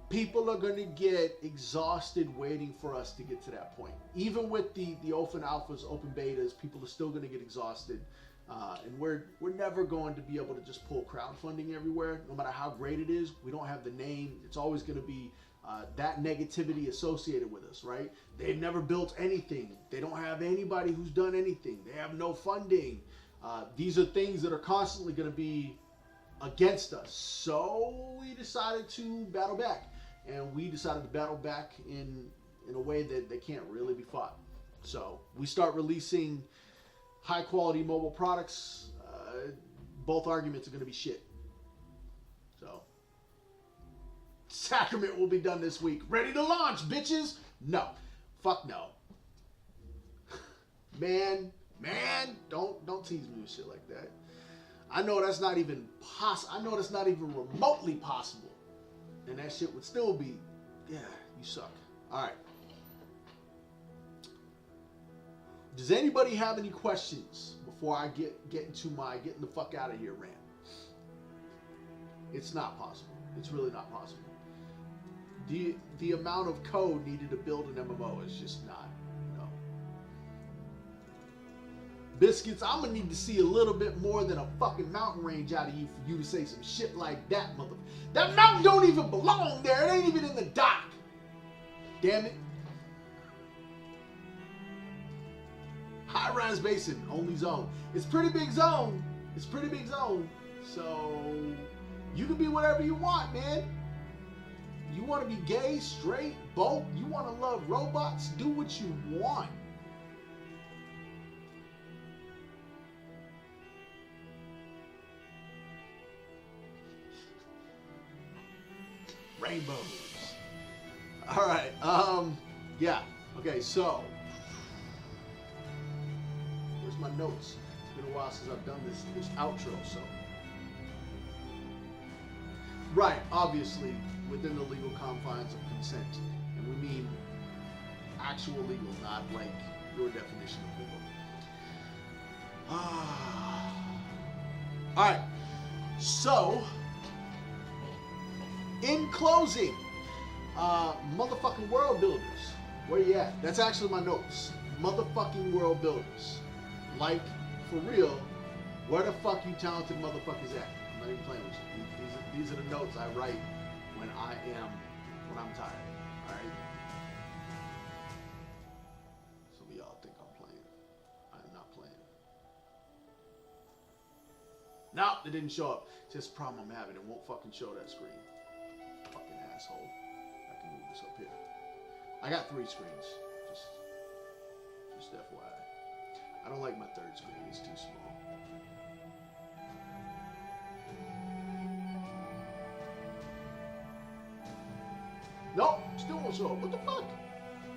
People are going to get exhausted waiting for us to get to that point. Even with the open alphas, open betas, people are still going to get exhausted. And we're never going to be able to just pull crowdfunding everywhere. No matter how great it is, we don't have the name. It's always going to be that negativity associated with us, right? They've never built anything. They don't have anybody who's done anything. They have no funding. These are things that are constantly going to be against us. So we decided to battle back. And we decided to battle back in a way that they can't really be fought. So we start releasing high quality mobile products. Both arguments are going to be shit. So Sacrament will be done this week. Ready to launch, bitches? No. Fuck no. Man, don't tease me with shit like that. I know that's not even possible. I know that's not even remotely possible. And that shit would still be, yeah, you suck. All right. Does anybody have any questions before I get into my getting the fuck out of here rant? It's not possible. It's really not possible. The amount of code needed to build an MMO is just not, no. Biscuits, I'm gonna need to see a little bit more than a fucking mountain range out of you for you to say some shit like that, mother. That mountain don't even belong there. It ain't even in the dock. Damn it. High Rise Basin, only zone. It's pretty big zone. It's pretty big zone. So you can be whatever you want, man. You want to be gay, straight, both. You want to love robots. Do what you want. Rainbows. All right. Yeah. Okay. So, where's my notes? It's been a while since I've done this outro. So, Right, obviously, within the legal confines of consent. And we mean actual legal, not like your definition of legal. Alright, so, in closing, motherfucking world builders, where you at? That's actually my notes. Motherfucking world builders. Like, for real, where the fuck you talented motherfuckers at? I'm not even playing with you. These are the notes I write when I'm tired. Alright? Some of y'all think I'm playing. I am not playing. Nope, it didn't show up. It's just a problem I'm having. It won't fucking show that screen. Fucking asshole. I can move this up here. I got 3 screens. Just FYI. I don't like my 3rd screen. It's too small. Nope, still won't show up. What the fuck?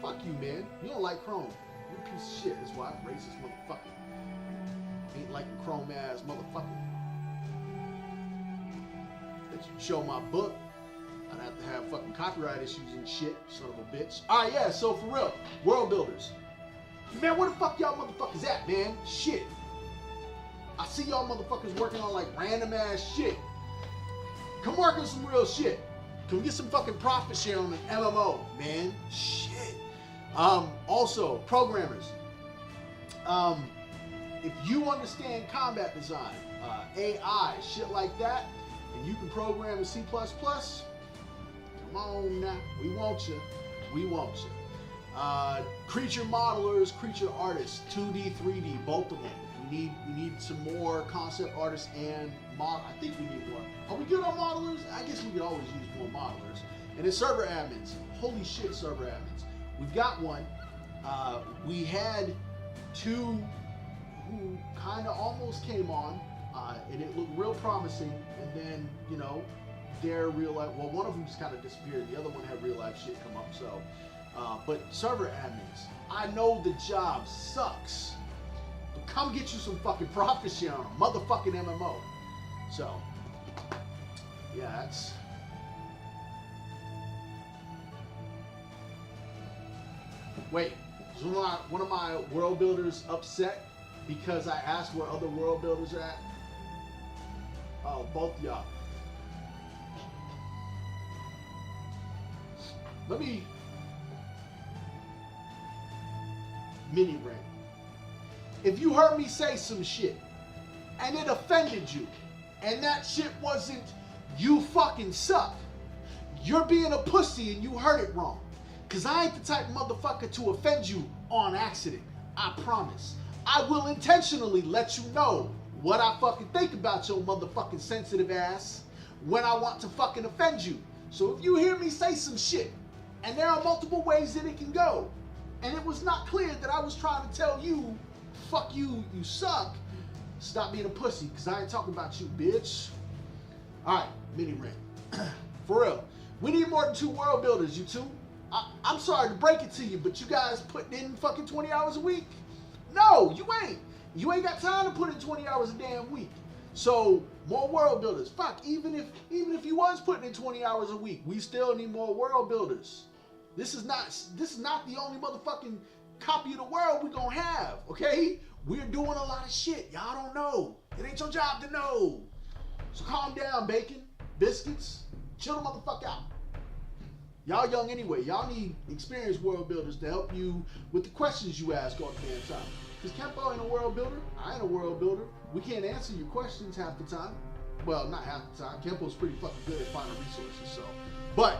Fuck you, man. You don't like Chrome. You a piece of shit. That's why I'm racist motherfucker. Ain't liking Chrome ass motherfucker. That you show my book. I'd have to have fucking copyright issues and shit, son of a bitch. Alright, yeah, so for real, world builders. Man, where the fuck y'all motherfuckers at, man? Shit. I see y'all motherfuckers working on like random ass shit. Come work on some real shit. Can we get some fucking profit share on an MMO, man? Shit. Also, programmers. If you understand combat design, AI, shit like that, and you can program in C++, come on now. We want you. We want you. Creature modelers, creature artists, 2D, 3D, both of them. We need some more concept artists and I think we need more. Are we good on modelers? I guess we could always use more modelers. And then server admins. Holy shit, server admins. We've got one. We had 2 who kind of almost came on, and it looked real promising. And then, you know, their real life, well, one of them just kind of disappeared. The other one had real life shit come up. So, but server admins, I know the job sucks. But come get you some fucking profit share on a motherfucking MMO. So, yeah, that's... Wait, is one of my world builders upset because I asked where other world builders are at? Oh, both y'all. Let me... mini rant. If you heard me say some shit and it offended you, and that shit wasn't you fucking suck, you're being a pussy and you heard it wrong. Cause I ain't the type of motherfucker to offend you on accident. I promise. I will intentionally let you know what I fucking think about your motherfucking sensitive ass when I want to fucking offend you. So if you hear me say some shit, and there are multiple ways that it can go, and it was not clear that I was trying to tell you, fuck you, you suck, stop being a pussy, because I ain't talking about you, bitch. Alright, mini rant. For real. We need more than 2 world builders, you two. I'm sorry to break it to you, but you guys putting in fucking 20 hours a week? No, you ain't. You ain't got time to put in 20 hours a damn week. So, more world builders. Fuck, even if you was putting in 20 hours a week, we still need more world builders. This is not the only motherfucking copy of the world we gonna have, okay? We're doing a lot of shit. Y'all don't know. It ain't your job to know. So calm down, bacon, biscuits. Chill the motherfucker out. Y'all young anyway. Y'all need experienced world builders to help you with the questions you ask all the damn time. Because Kempo ain't a world builder. I ain't a world builder. We can't answer your questions half the time. Well, not half the time. Kempo's pretty fucking good at finding resources, so. But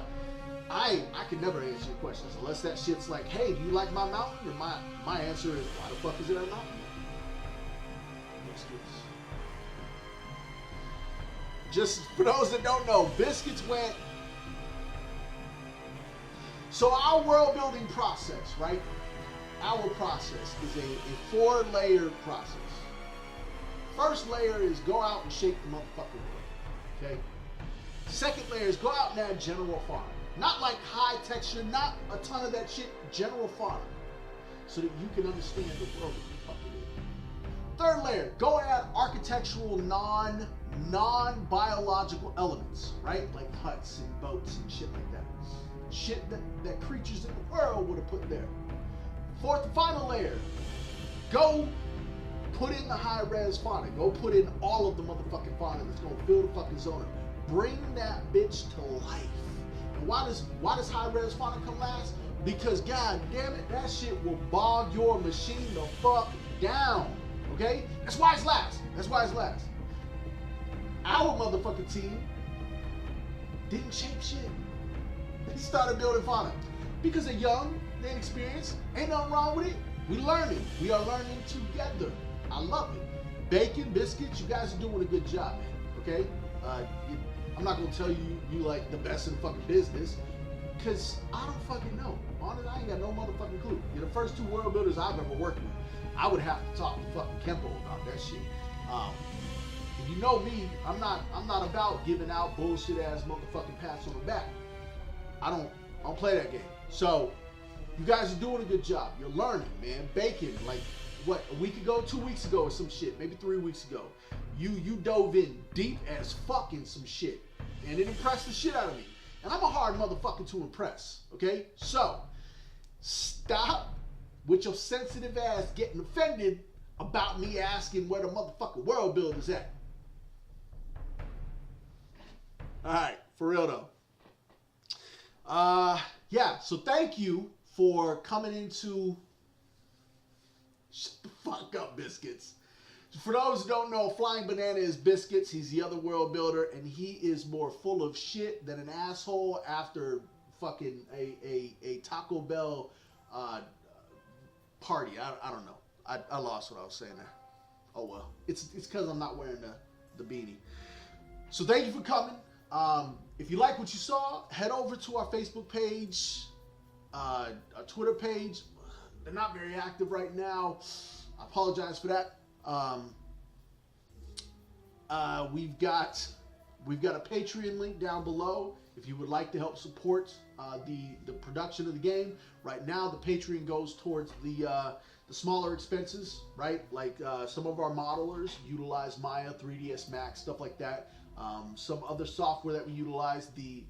I can never answer your questions unless that shit's like, hey, do you like my mountain? And my answer is, why the fuck is it a mountain? Biscuits. Just for those that don't know, Biscuits went. So our world building process, right? Our process is a 4-layer process. First layer is go out and shake the motherfucker world, okay? Second layer is go out and add general farm. Not like high texture, not a ton of that shit, general farm. So that you can understand the world that you fucking in. Third layer, go add architectural, non-biological elements, right? Like huts and boats and shit like that. Shit that creatures in the world would have put there. Fourth and final layer, go put in the high-res fauna. Go put in all of the motherfucking fauna that's gonna fill the fucking zone up. Bring that bitch to life. And why does high-res fauna come last? Because god damn it, that shit will bog your machine the fuck down. Okay? That's why it's last. That's why it's last. Our motherfucking team didn't shape shit. They started building fauna. Because they're young, they're inexperienced, ain't nothing wrong with it. We learning. We are learning together. I love it. Bacon, biscuits, you guys are doing a good job, man. Okay? I'm not gonna tell you like the best in the fucking business, because I don't fucking know. Honestly, I ain't got no motherfucking clue. You're the first two world builders I've ever worked with. I would have to talk to fucking Kempo about that shit. If you know me, I'm not about giving out bullshit ass motherfucking pats on the back. I don't play that game. So you guys are doing a good job. You're learning, man. Bacon, like what, a week ago, 2 weeks ago or some shit, maybe 3 weeks ago. You dove in deep as fucking some shit. And it impressed the shit out of me. And I'm a hard motherfucker to impress. Okay? So stop with your sensitive ass getting offended about me asking where the motherfucking world builder's at. Alright, for real though. Yeah, so thank you for coming into... Shut the fuck up, Biscuits. For those who don't know, Flying Banana is Biscuits. He's the other world builder, and he is more full of shit than an asshole after fucking a Taco Bell party. I don't know. I lost what I was saying there. Oh well. It's because I'm not wearing the beanie. So thank you for coming. If you like what you saw, head over to our Facebook page, our Twitter page. They're not very active right now. I apologize for that. We've got a Patreon link down below if you would like to help support the production of the game. Right now, the Patreon goes towards the smaller expenses, right? Like some of our modelers utilize Maya, 3ds Max, stuff like that. Some other software that we utilize, the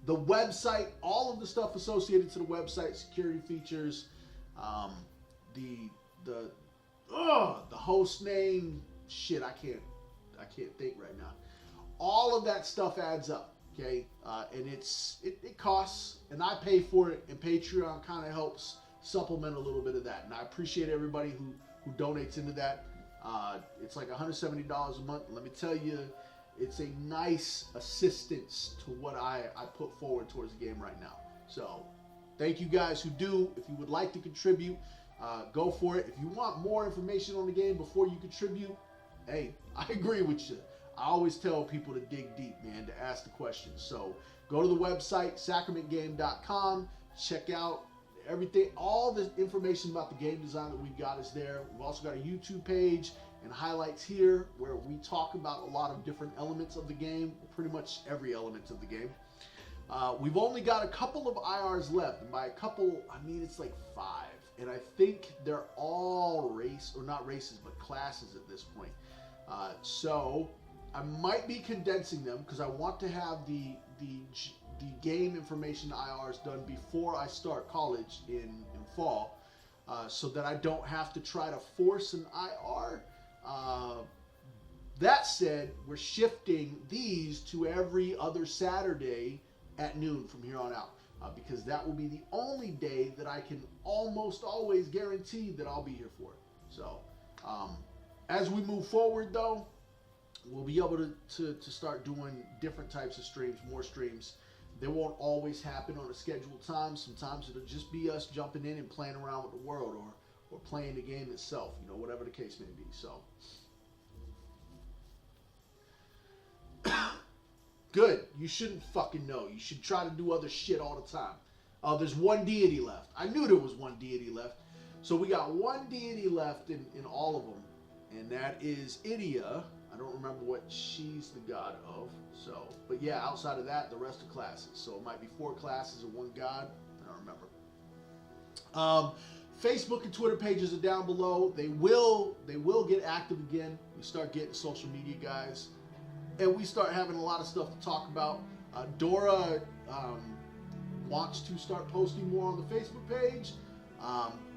website, all of the stuff associated to the website, security features, the host name, shit, I can't think right now. All of that stuff adds up, okay? And it costs, and I pay for it, and Patreon kind of helps supplement a little bit of that. And I appreciate everybody who donates into that. It's like $170 a month. Let me tell you, it's a nice assistance to what I put forward towards the game right now. So thank you guys who do. If you would like to contribute, go for it. If you want more information on the game before you contribute, hey, I agree with you. I always tell people to dig deep, man, to ask the questions. So go to the website, sacramentgame.com. Check out everything. All the information about the game design that we've got is there. We've also got a YouTube page and highlights here where we talk about a lot of different elements of the game, pretty much every element of the game. We've only got a couple of IRs left, and by a couple, I mean it's like 5. And I think they're all not races, but classes at this point. So I might be condensing them because I want to have the game information IRs done before I start college in fall, so that I don't have to try to force an IR. That said, we're shifting these to every other Saturday at noon from here on out, because that will be the only day that I can almost always guarantee that I'll be here for it. So as we move forward though, we'll be able to start doing different types of streams, more streams. They won't always happen on a scheduled time. Sometimes it'll just be us jumping in and playing around with the world, or playing the game itself, you know, whatever the case may be. So good. You shouldn't fucking know. You should try to do other shit all the time. There's one deity left. I knew there was one deity left. So we got one deity left in all of them, and that is Idia. I don't remember what she's the god of. So, but yeah, outside of that, the rest are classes. So it might be 4 classes and 1 god. I don't remember. Facebook and Twitter pages are down below. They will get active again. We start getting social media guys, and we start having a lot of stuff to talk about. Dora wants to start posting more on the Facebook page,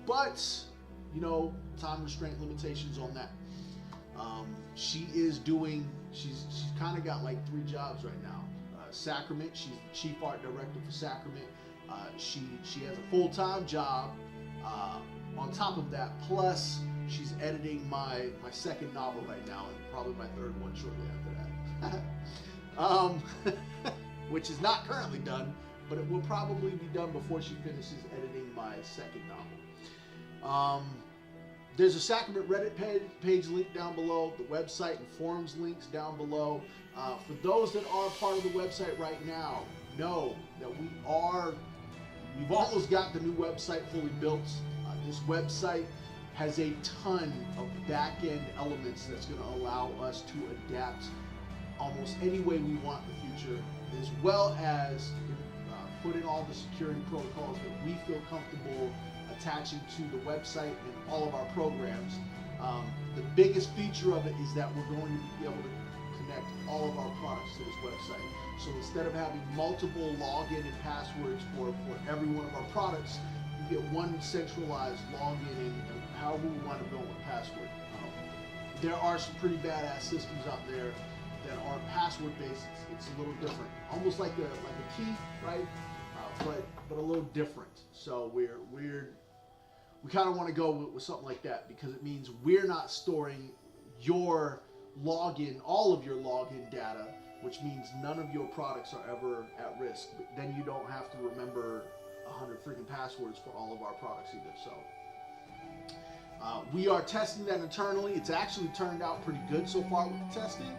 but you know, time restraint limitations on that. She's kind of got like 3 jobs right now. Sacrament, she's the chief art director for Sacrament. She has a full-time job. On top of that, plus she's editing my second novel right now, and probably my 3rd one shortly after that. Which is not currently done, but it will probably be done before she finishes editing my second novel. There's a Sacrament Reddit page linked down below, the website and forums links down below. For those that are part of the website right now, know that we've almost got the new website fully built. This website has a ton of back-end elements that's going to allow us to adapt almost any way we want in the future, as well as put in all the security protocols that we feel comfortable attaching to the website and all of our programs. The biggest feature of it is that we're going to be able to connect all of our products to this website. So instead of having multiple login and passwords for every one of our products, you get one centralized login and however we want to go with password. There are some pretty badass systems out there that are password based. It's a little different, almost like a key, right? But a little different. So we kind of want to go with something like that, because it means we're not storing your login, all of your login data, which means none of your products are ever at risk. But then you don't have to remember 100 freaking passwords for all of our products either. So we are testing that internally. It's actually turned out pretty good so far with the testing.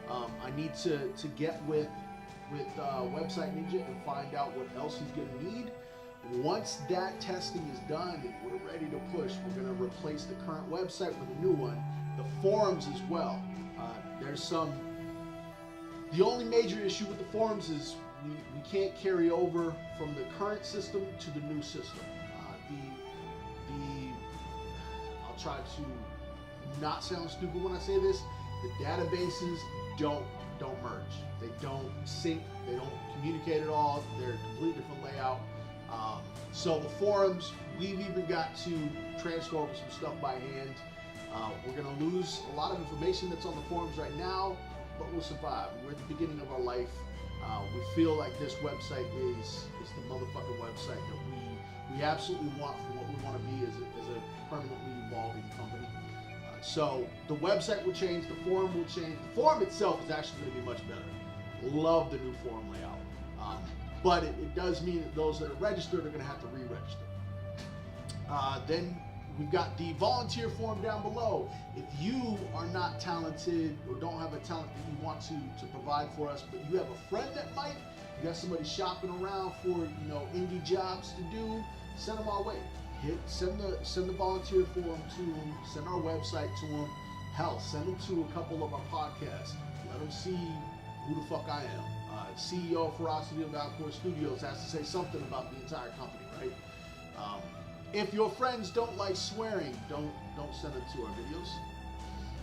I need to get with Website Ninja and find out what else he's going to need. Once that testing is done and we're ready to push, we're going to replace the current website with a new one. The forums as well. The only major issue with the forums is we can't carry over from the current system to the new system. I'll try to not sound stupid when I say this. The databases don't merge. They don't sync. They don't communicate at all. They're a completely different layout. So the forums, we've even got to transfer over some stuff by hand. We're going to lose a lot of information that's on the forums right now, but we'll survive. We're at the beginning of our life. We feel like this website is the motherfucking website that we absolutely want for what we want to be as a permanently evolving company. So the website will change, the forum will change. The forum itself is actually going to be much better. Love the new forum layout. But it does mean that those that are registered are going to have to re-register. Then we've got the volunteer form down below. If you are not talented or don't have a talent that you want to provide for us, but you have a friend that might, you got somebody shopping around for indie jobs to do, send them our way. Send the volunteer form to them. Send our website to them. Hell, send them to a couple of our podcasts. Let them see who the fuck I am. CEO of Ferocity of Alcor Studios has to say something about the entire company, right? If your friends don't like swearing, don't send them to our videos.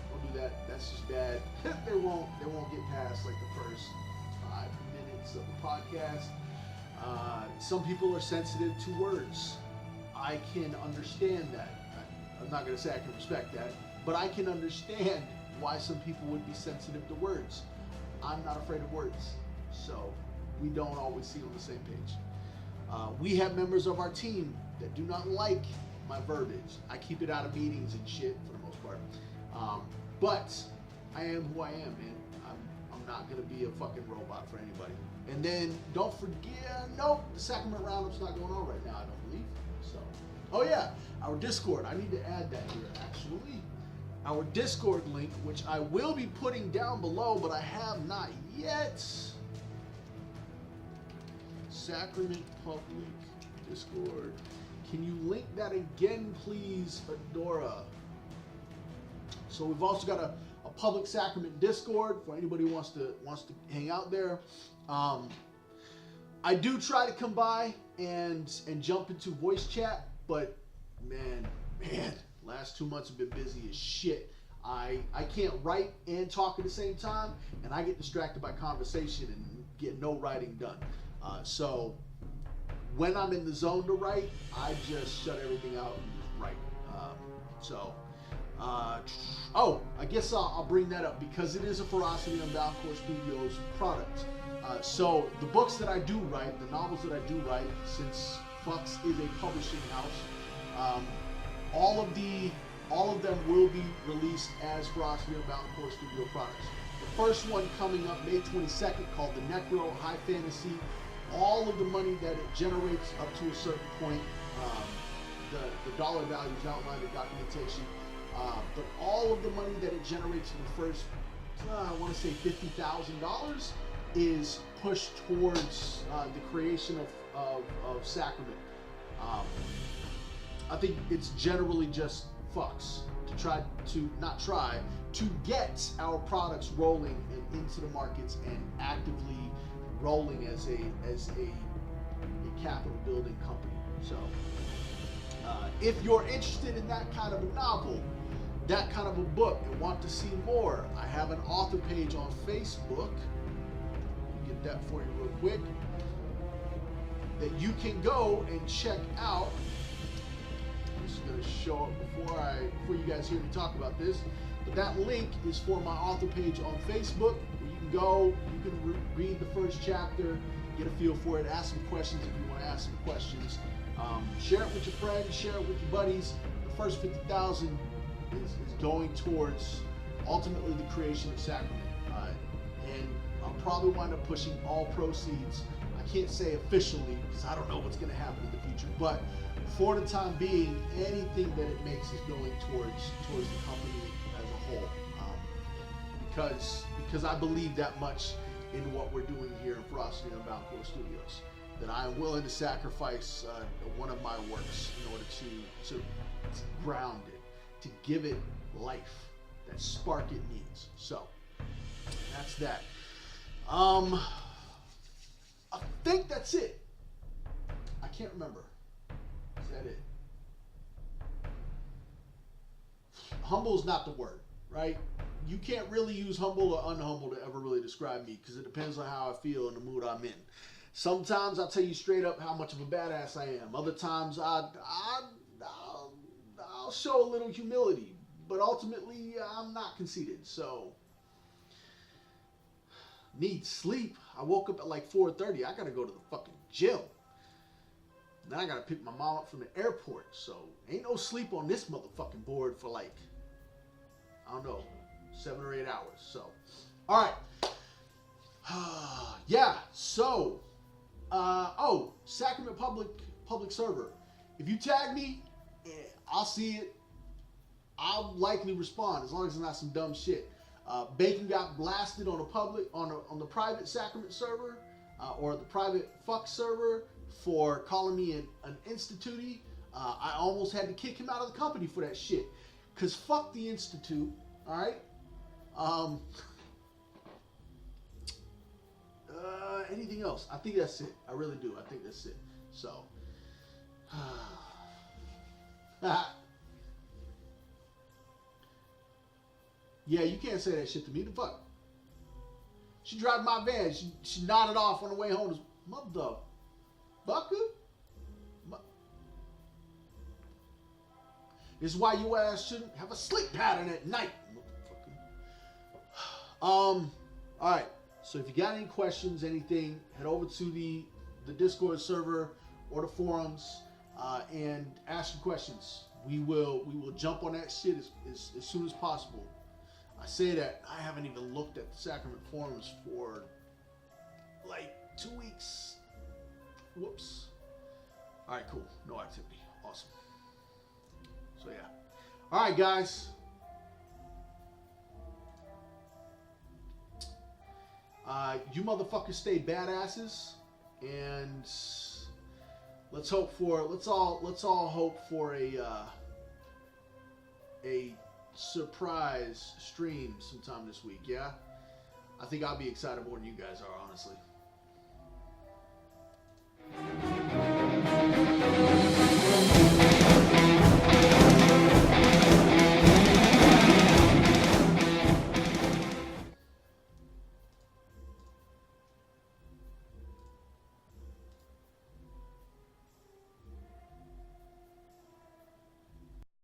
Don't do that. That's just bad. They won't get past like the first 5 minutes of the podcast. Some people are sensitive to words. I can understand that. I'm not going to say I can respect that, but I can understand why some people would be sensitive to words. I'm not afraid of words, so we don't always see on the same page. We have members of our team that do not like my verbiage. I keep it out of meetings and shit for the most part. But I am who I am, man. I'm not going to be a fucking robot for anybody. And then don't forget, nope, the Sacrament Roundup's not going on right now, I don't believe. So, oh yeah, our Discord. I need to add that here, actually. Our Discord link, which I will be putting down below, but I have not yet. Sacrament Public Discord. Can you link that again, please, Adora? So we've also got a public Sacrament Discord for anybody who wants to hang out there. I do try to come by and jump into voice chat, but Man, last 2 months have been busy as shit. I can't write and talk at the same time, and I get distracted by conversation and get no writing done. So when I'm in the zone to write, I just shut everything out and just write. I guess I'll bring that up because it is a Ferocity Unbound Core Studios product. So the books that I do write, the novels that I do write, since Fux is a publishing house, all of them will be released as Ferocity Unbound Core Studio products. The first one coming up May 22nd, called the Necro High Fantasy. All of the money that it generates up to a certain point, the dollar values outlined in documentation, but all of the money that it generates in the first, I want to say $50,000, is pushed towards the creation of Sacrament. I think it's generally just Fux to get our products rolling and into the markets and actively rolling as a capital building company. So if you're interested in that kind of a novel, that kind of a book, and want to see more, I have an author page on Facebook. Get that for you real quick, that you can go and check out. I'm just going to show up before you guys hear me talk about this. But that link is for my author page on Facebook, where you can go, you can read the first chapter, get a feel for it, ask some questions if you want to ask some questions. Share it with your friends, share it with your buddies. The first 50,000 is going towards ultimately the creation of Sacrament. And I'll probably wind up pushing all proceeds. I can't say officially because I don't know what's going to happen in the future, but for the time being, anything that it makes is going towards the company as a whole, because I believe that much in what we're doing here in Ferocity Unbound Core Studios, that I am willing to sacrifice one of my works in order to ground it, to give it life, that spark it needs. So that's that. I think that's it. I can't remember. Is that it? Humble is not the word, right? You can't really use humble or unhumble to ever really describe me, because it depends on how I feel and the mood I'm in. Sometimes I'll tell you straight up how much of a badass I am. Other times I'll show a little humility, but ultimately I'm not conceited. So, need sleep. I woke up at like 4:30. I gotta go to the fucking gym. Then I gotta pick my mom up from the airport. So ain't no sleep on this motherfucking board for like, I don't know, 7 or 8 hours. So, all right. Yeah. So, Sacrament public server. If you tag me, I'll see it. I'll likely respond as long as it's not some dumb shit. Bacon got blasted on the private Sacrament server, or the private Fux server, for calling me an institutee. I almost had to kick him out of the company for that shit. Cause fuck the institute, all right. Anything else? I think that's it. I really do. I think that's it. So, yeah, you can't say that shit to me. The fuck? She drove my van. She nodded off on the way home. Motherfucker. This is why your ass shouldn't have a sleep pattern at night, motherfucker. All right. So if you got any questions, anything, head over to the Discord server or the forums and ask your questions. We will jump on that shit as soon as possible. I say that I haven't even looked at the Sacrament forums for like 2 weeks. Whoops. All right, cool. No activity. Awesome. So yeah. All right, guys. You motherfuckers stay badasses, and let's all hope for a surprise stream sometime this week. Yeah, I think I'll be excited more than you guys are, honestly.